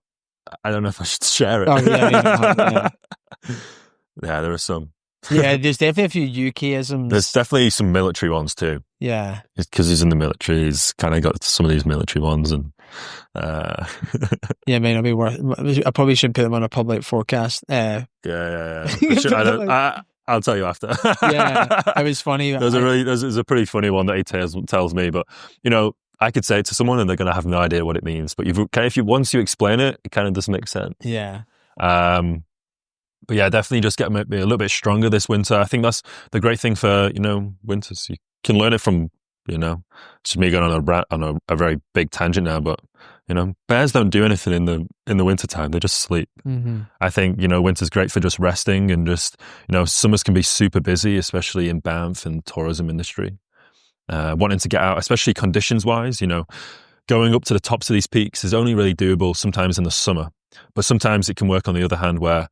I don't know if I should share it.
Oh, yeah.
Yeah, there are some.
Yeah, there's definitely a few UK-isms.
There's definitely some military ones too.
Yeah.
Because he's in the military, he's kind of got some of these military ones. And
yeah, it may not be worth. I probably should put them on a public forecast.
Yeah. I'll tell you after.
Yeah, it was funny.
There's a pretty funny one that he tells me, but you know, I could say it to someone and they're going to have no idea what it means. But once you explain it, it kind of does make sense.
Yeah.
But yeah, definitely just get maybe a little bit stronger this winter. I think that's the great thing for, you know, winters. You can learn it from, you know, it's just me going on a very big tangent now, but you know, bears don't do anything in the winter time. They just sleep.
Mm-hmm.
I think, you know, winter's great for just resting and just, you know, summers can be super busy, especially in Banff and tourism industry. Wanting to get out, especially conditions wise, you know, going up to the tops of these peaks is only really doable sometimes in the summer, but sometimes it can work on the other hand where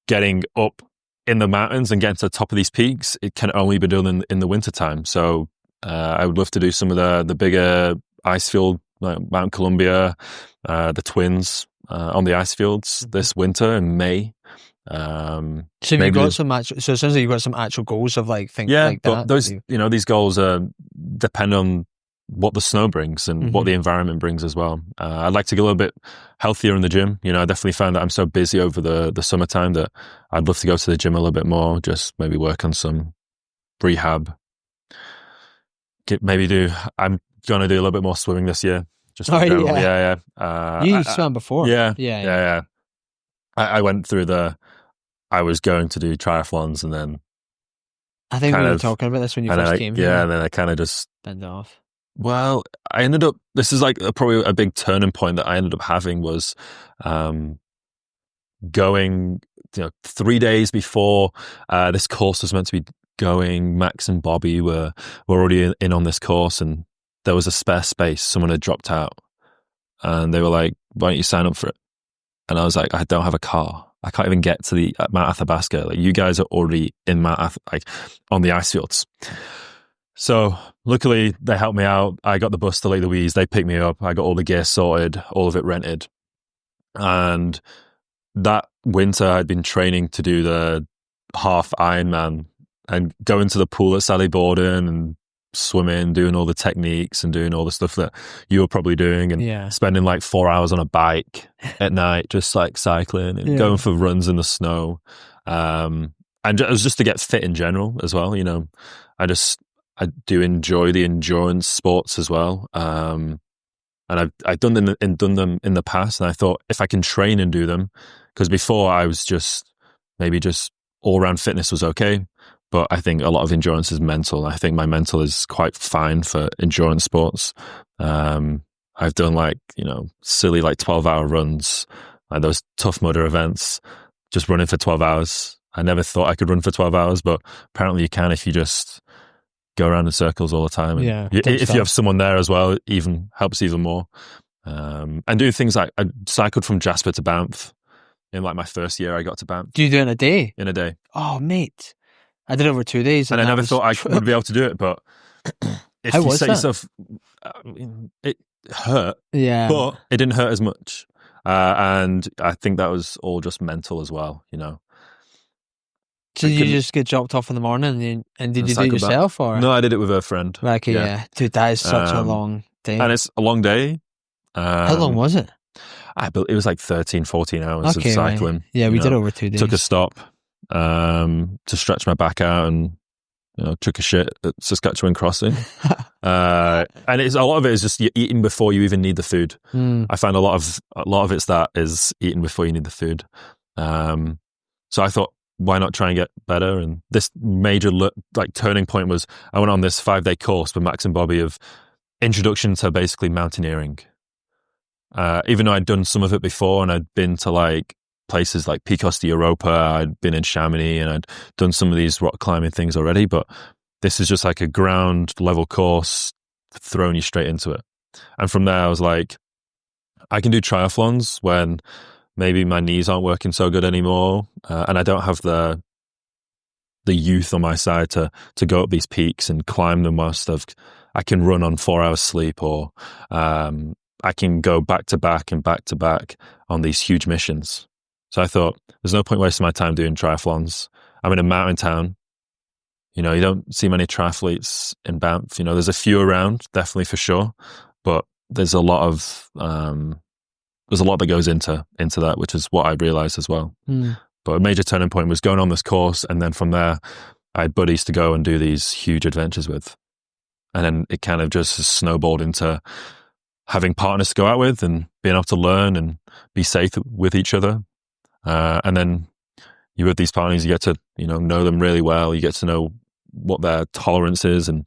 getting up in the mountains and getting to the top of these peaks, it can only be done in the winter time. So I would love to do some of the bigger ice field, like Mount Columbia, the Twins on the ice fields this winter in May.
So you got some actual, so it sounds like you've got some actual goals of like things like that.
But those, you know, these goals depend on what the snow brings and what the environment brings as well. I'd like to get a little bit healthier in the gym. You know, I definitely found that I'm so busy over the summertime that I'd love to go to the gym a little bit more, just maybe work on some rehab. I'm going to do a little bit more swimming this year. Just yeah.
You swam before.
Yeah. I went through I was going to do triathlons and then
I think we were talking about this when you first came here.
Yeah, and then I kind of just
bent off.
Well, I ended up, this is like probably a big turning point that I ended up having was going, 3 days before this course was meant to be going. Max and Bobby were already in on this course and there was a spare space. Someone had dropped out and they were like, why don't you sign up for it? And I was like, I don't have a car. I can't even get to the Mount Athabasca. Like, you guys are already in on the ice fields. So luckily they helped me out. I got the bus to Lake Louise. They picked me up. I got all the gear sorted, all of it rented. And that winter I'd been training to do the half Ironman and going to the pool at Sally Borden and swimming, doing all the techniques and doing all the stuff that you were probably doing and spending like 4 hours on a bike at night, just like cycling and going for runs in the snow. And it was just to get fit in general as well. You know, I do enjoy the endurance sports as well. And I've done them in the past. And I thought if I can train and do them, because before I was just all around fitness was okay. but I think a lot of endurance is mental. I think my mental is quite fine for endurance sports. I've done like, silly like 12-hour runs, like those Tough Mudder events, just running for 12 hours. I never thought I could run for 12 hours, but apparently you can if you just go around in circles all the time. And
Yeah,
if you have someone there as well, even helps even more. And doing things like I cycled from Jasper to Banff in like my first year. I got to Banff.
Do you do it in a day?
In a day.
Oh, mate. I did it over 2 days.
And I never thought I would be able to do it, but if you set yourself, it hurt, but it didn't hurt as much. And I think that was all just mental as well,
So you just get dropped off in the morning and did you do it yourself? Or?
No, I did it with a friend.
Okay, yeah. Dude, that is such a long day.
And it's a long day.
How long was it?
It was like 13, 14 hours of cycling.
Right. Yeah, we did over 2 days.
Took a stop to stretch my back out and took a shit at Saskatchewan Crossing. And it's a lot of it is just you're eating before you even need the food. I find a lot of it's that is eating before you need the food. So I thought, why not try and get better? And this major turning point was I went on this 5-day course with Max and Bobby of introduction to basically mountaineering. Even though I'd done some of it before and I'd been to like places like Picos de Europa, I'd been in Chamonix and I'd done some of these rock climbing things already, but this is just like a ground level course throwing you straight into it. And from there I was like, I can do triathlons when maybe my knees aren't working so good anymore, and I don't have the youth on my side to go up these peaks and climb them whilst I can run on 4 hours sleep, or I can go back to back and back to back on these huge missions. So I thought, there's no point wasting my time doing triathlons. I'm in a mountain town. You don't see many triathletes in Banff. There's a few around, definitely for sure, but there's a lot that goes into that, which is what I realized as well. But a major turning point was going on this course, and then from there I had buddies to go and do these huge adventures with, and then it kind of just snowballed into having partners to go out with and being able to learn and be safe with each other. And then you with these partners, you get to know them really well. You get to know what their tolerance is, and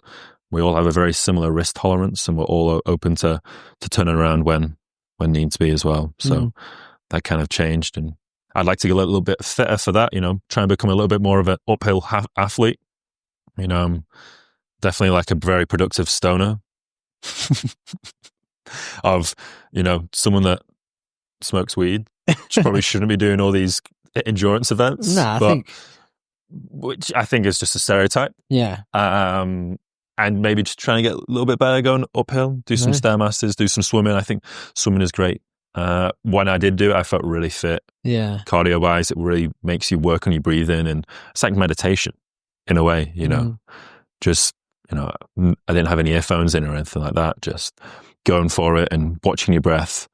we all have a very similar risk tolerance, and we're all open to turning around when needs be as well. So that kind of changed, and I'd like to get a little bit fitter for that, try and become a little bit more of an uphill athlete. I'm definitely like a very productive stoner of, someone that smokes weed, which probably shouldn't be doing all these endurance events. Which I think is just a stereotype.
Yeah.
And maybe just trying to get a little bit better going uphill, do some Stairmasters, do some swimming. I think swimming is great. When I did do it, I felt really fit.
Yeah.
Cardio-wise, it really makes you work on your breathing, and it's like meditation in a way, Just, I didn't have any earphones in or anything like that. Just going for it and watching your breath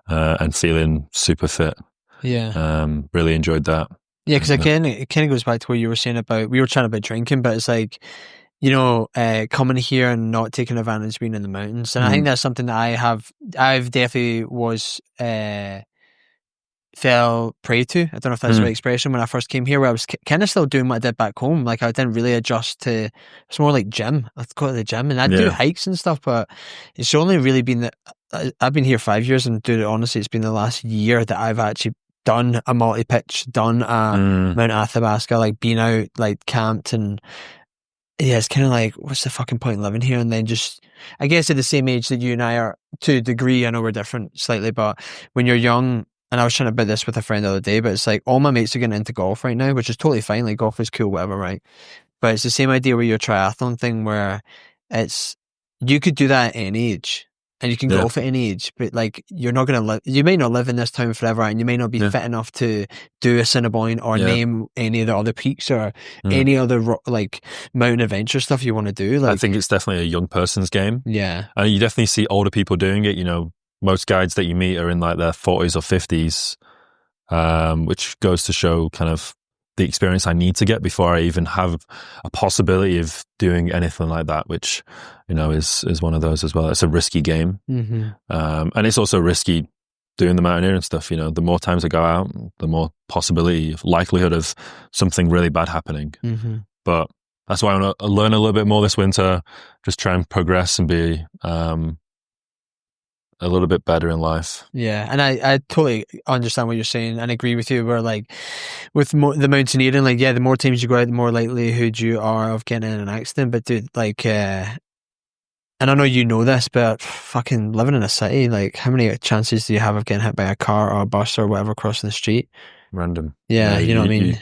and feeling super fit.
Yeah.
Really enjoyed that.
Yeah, because it kind of goes back to what you were saying about, we were chatting about drinking, but it's like, coming here and not taking advantage of being in the mountains. And I think that's something that I've definitely fell prey to. I don't know if that's the right expression, when I first came here, where I was kind of still doing what I did back home. Like I didn't really adjust to, it's more like gym. Let's go to the gym, and I do hikes and stuff, but it's only really been that I've been here 5 years, and dude, honestly, it's been the last year that I've actually done a multi-pitch, done a Mount Athabasca, like been out, like camped, and yeah, it's kind of like, what's the fucking point in living here? And then just, I guess at the same age that you and I are, to a degree, I know we're different slightly, but when you're young, and I was trying to bid this with a friend the other day, but it's like all my mates are getting into golf right now, which is totally fine. Like golf is cool, whatever, right? But it's the same idea with your triathlon thing, where it's, you could do that at any age, and you can golf at any age, but like you're not going to live, you may not live in this town forever, and you may not be fit enough to do Assiniboine or name any of the other peaks or any other like mountain adventure stuff you want to do. Like,
I think it's definitely a young person's game.
Yeah.
And you definitely see older people doing it. Most guides that you meet are in like their 40s or 50s, which goes to show kind of the experience I need to get before I even have a possibility of doing anything like that, which, is one of those as well. It's a risky game. And it's also risky doing the mountaineering stuff. The more times I go out, the more likelihood of something really bad happening. But That's why I want to learn a little bit more this winter, just try and progress and be a little bit better in life.
Yeah, and I totally understand what you're saying and agree with you. Where like with the mountaineering, like the more times you go out, the more likelihood you are of getting in an accident. But dude, like, and I know you know this, but fucking living in a city, like, how many chances do you have of getting hit by a car or a bus or whatever crossing the street?
Random.
Yeah, you know what I mean.
You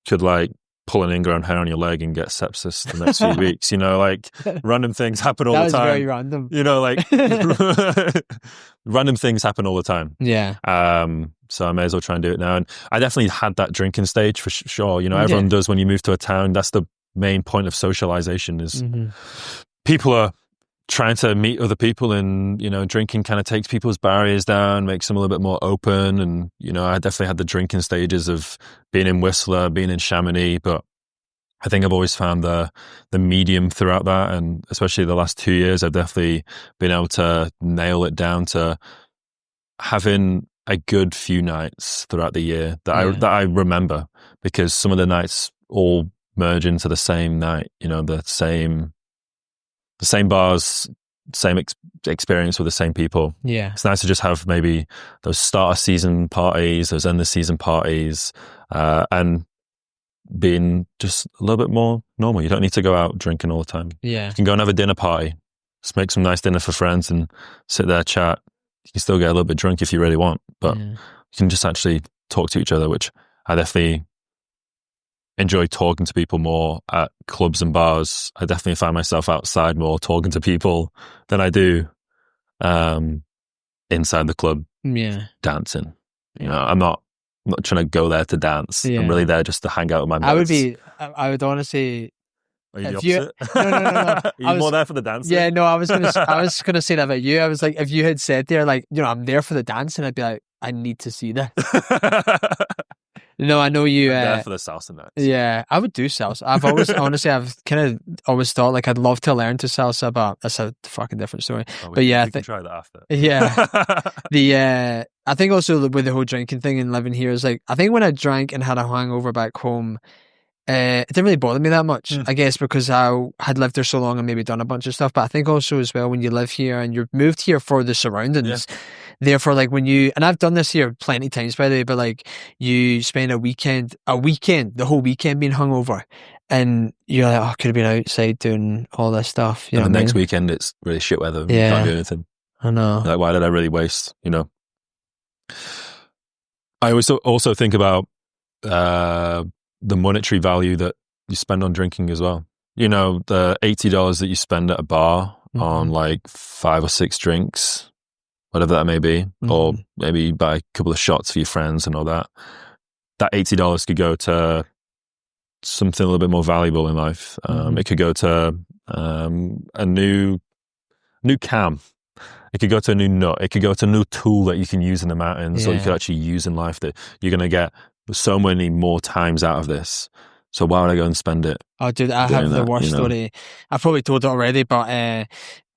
could like pull an ingrown hair on your leg and get sepsis the next few weeks. Like random things happen all the time.
That was very random.
Like random things happen all the time.
Yeah.
So I may as well try and do it now. And I definitely had that drinking stage for sure. Everyone does when you move to a town. That's the main point of socialization is people are trying to meet other people, and drinking kind of takes people's barriers down, makes them a little bit more open. And I definitely had the drinking stages of being in Whistler, being in Chamonix, but I think I've always found the medium throughout that, and especially the last 2 years, I've definitely been able to nail it down to having a good few nights throughout the year that I remember, because some of the nights all merge into the same night. The same bars, same experience with the same people.
Yeah.
It's nice to just have maybe those start of season parties, those end of season parties, and being just a little bit more normal. You don't need to go out drinking all the time.
Yeah.
You can go and have a dinner party, just make some nice dinner for friends and sit there, chat. You can still get a little bit drunk if you really want, but you can just actually talk to each other, which I definitely enjoy talking to people more at clubs and bars. I definitely find myself outside more talking to people than I do inside the club dancing. I'm not trying to go there to dance. I'm really there just to hang out with my mates.
I would honestly...
Are you the opposite?
No.
Are you more there for the dancing?
Yeah, no, I was gonna say that about you. I was like, if you had said there, like, I'm there for the dancing, I'd be like, I need to see this. No, I know you.
I'm there for the salsa nights.
Yeah, I would do salsa. I've kind of always thought like I'd love to learn to salsa, but that's a fucking different story.
But yeah, we can try that after.
Yeah, I think also with the whole drinking thing and living here is like, I think when I drank and had a hangover back home, it didn't really bother me that much. I guess because I had lived there so long and maybe done a bunch of stuff. But I think also as well, when you live here and you're moved here for the surroundings. Therefore, like when and I've done this here plenty of times, by the way, but like you spend a weekend, the whole weekend being hungover, and you're like, oh, I could have been outside doing all this stuff.
And the next weekend, it's really shit weather.
Yeah.
You can't do anything.
I know.
Like, why did I really waste, I always also think about the monetary value that you spend on drinking as well. The $80 that you spend at a bar on like 5 or 6 drinks, whatever that may be, or maybe buy a couple of shots for your friends and all that. That $80 could go to something a little bit more valuable in life. It could go to a new cam. It could go to a new nut. It could go to a new tool that you can use in the mountains, or you could actually use in life that you're going to get so many more times out of this. So why would I go and spend it?
Oh, dude, I have the worst story. I've probably told it already, but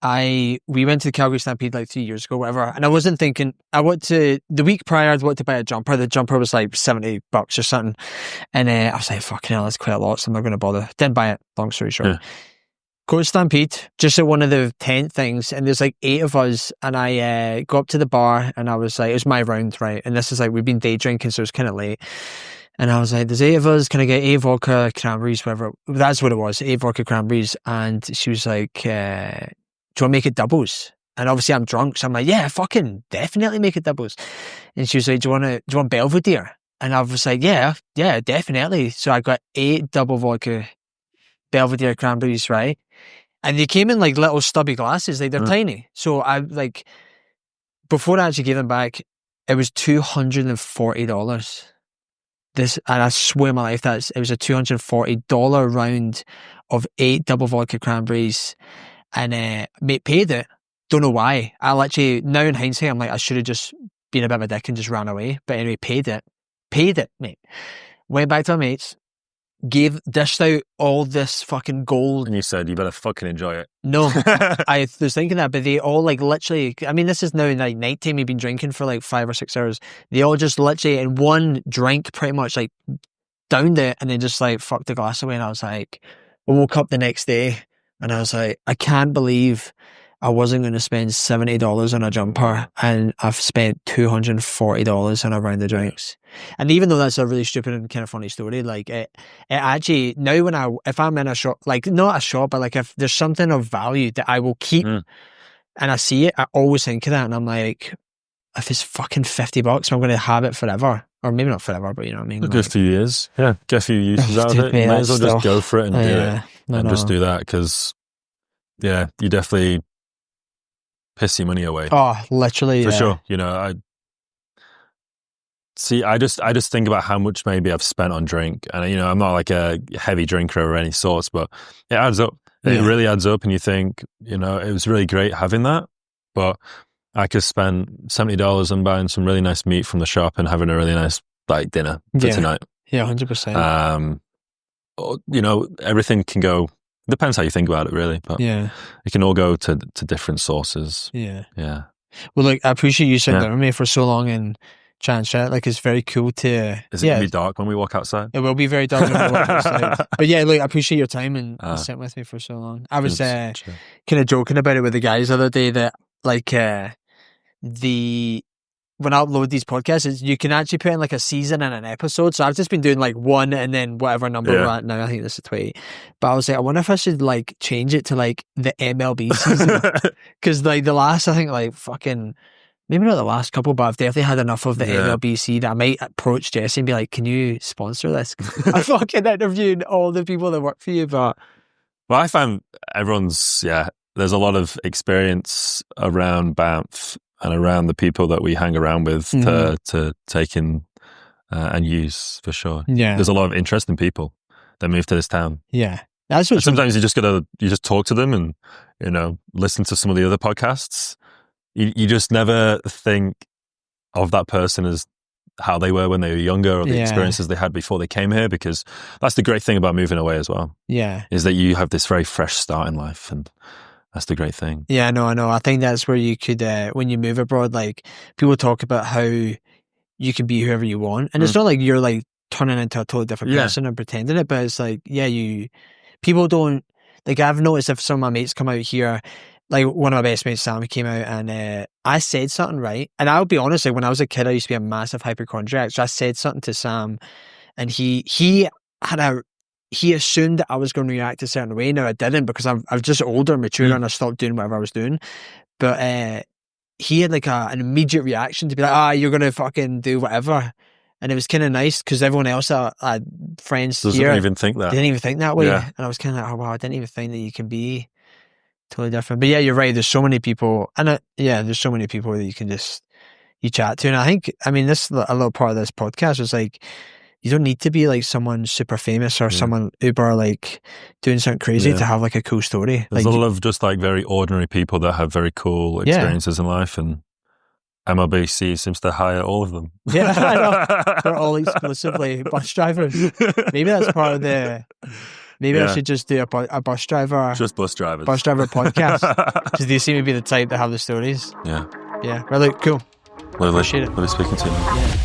we went to the Calgary Stampede like 3 years ago, whatever, and I wasn't thinking. The week prior, I'd wanted to buy a jumper. The jumper was like $70 or something, and I was like, fucking hell, that's quite a lot, so I'm not going to bother. Didn't buy it, long story short. Go to Stampede, just at one of the tent things, and there's like 8 of us, and I go up to the bar, and I was like, it was my round, right? And this is like, we've been day drinking, so it's kind of late. And I was like, there's 8 of us, can I get 8 vodka cranberries, whatever? That's what it was, 8 vodka cranberries. And she was like, do you want to make it doubles? And obviously I'm drunk, so I'm like, yeah, fucking definitely make it doubles. And she was like, do you want Belvedere? And I was like, yeah, definitely. So I got 8 double vodka Belvedere cranberries, right? And they came in like little stubby glasses, like they're tiny. So I like, before I actually gave them back, it was $240. And I swear my life, it was a $240 round of 8 double vodka cranberries, and mate, paid it. Don't know why. I literally, now in hindsight, I'm like, I should have just been a bit of a dick and just ran away. But anyway, paid it, mate. Went back to my mates, dished out all this fucking gold.
And you said, you better fucking enjoy it.
No, I was thinking that, but they all like literally, I mean, this is now like nighttime, we've been drinking for like 5 or 6 hours. They all just literally in one drink pretty much like downed it and then just like fucked the glass away. And I was like, I woke up the next day and I was like, I can't believe I wasn't going to spend $70 on a jumper and I've spent $240 on a round of drinks. And even though that's a really stupid and kind of funny story, like it actually, now if I'm in a shop, like not a shop, but like if there's something of value that I will keep and I see it, I always think of that. And I'm like, if it's fucking $50, I'm going to have it forever. Or maybe not forever, but you know what I mean?
Like, a few years. Yeah. Get a few uses out of it. You may as well just go for it and do it. And just do that because, yeah, you definitely piss your money away.
Oh, literally.
For sure. You know, I just think about how much maybe I've spent on drink. And, you know, I'm not like a heavy drinker of any sorts, but it adds up. It really adds up. And you think, you know, it was really great having that. But I could spend $70 on buying some really nice meat from the shop and having a really nice like dinner for tonight.
Yeah, 100%.
You know, everything can go. Depends how you think about it, really. But it can all go to different sources.
Yeah.
Yeah.
Well, look, I appreciate you sitting down with me for so long and chat and chat. Like, it's very cool to.
Is it gonna be dark when we walk outside?
It will be very dark when we walk outside. But yeah, look, I appreciate your time and sitting with me for so long. I was kind of joking about it with the guys the other day that like when I upload these podcasts, you can actually put in like a season and an episode. So I've just been doing like one and then whatever number we're at now. I think this is 20. But I was like, I wonder if I should like change it to like the MLB season. Because like the last, I think like fucking, maybe not the last couple, but I've definitely had enough of the MLBC that I might approach Jesse and be like, can you sponsor this? I'm fucking interviewing all the people that work for you. But
well, I find there's a lot of experience around Banff and around the people that we hang around with to take in and use for sure. Yeah. There's a lot of interesting people that move to this town.
Yeah. That's what
sometimes you just talk to them and, you know, listen to some of the other podcasts. You just never think of that person as how they were when they were younger or the experiences they had before they came here, because that's the great thing about moving away as well. Yeah. Is that you have this very fresh start in life, and that's the great thing.
Yeah, I know. I think that's where you could, when you move abroad, like people talk about how you can be whoever you want. And it's not like you're like turning into a totally different person and pretending it, but it's like, people don't, like I've noticed if some of my mates come out here, like one of my best mates, Sam, came out and I said something, right? And I'll be honest, like when I was a kid, I used to be a massive hypochondriac. So I said something to Sam and he assumed that I was going to react a certain way. Now I didn't, because I'm just older, mature, and I stopped doing whatever I was doing. But he had like an immediate reaction to be like, you're going to fucking do whatever. And it was kind of nice because everyone else, friends
doesn't
here,
even think that.
They didn't even think that way. Yeah. And I was kind of like, oh wow, I didn't even think that you can be totally different. But yeah, you're right. There's so many people, and there's so many people that you chat to. And I think, I mean, this a little part of this podcast is like, you don't need to be like someone super famous or someone uber like doing something crazy to have like a cool story.
There's
like,
a lot of just like very ordinary people that have very cool experiences in life, and MLBC seems to hire all of them.
Yeah, I know. They're all exclusively bus drivers. Maybe that's part of the. Maybe I should just do a bus driver.
Just bus drivers.
Bus driver podcast. Because they seem to be the type that have the stories.
Yeah.
Yeah. Really cool.
Appreciate it. Lovely speaking to you. Yeah.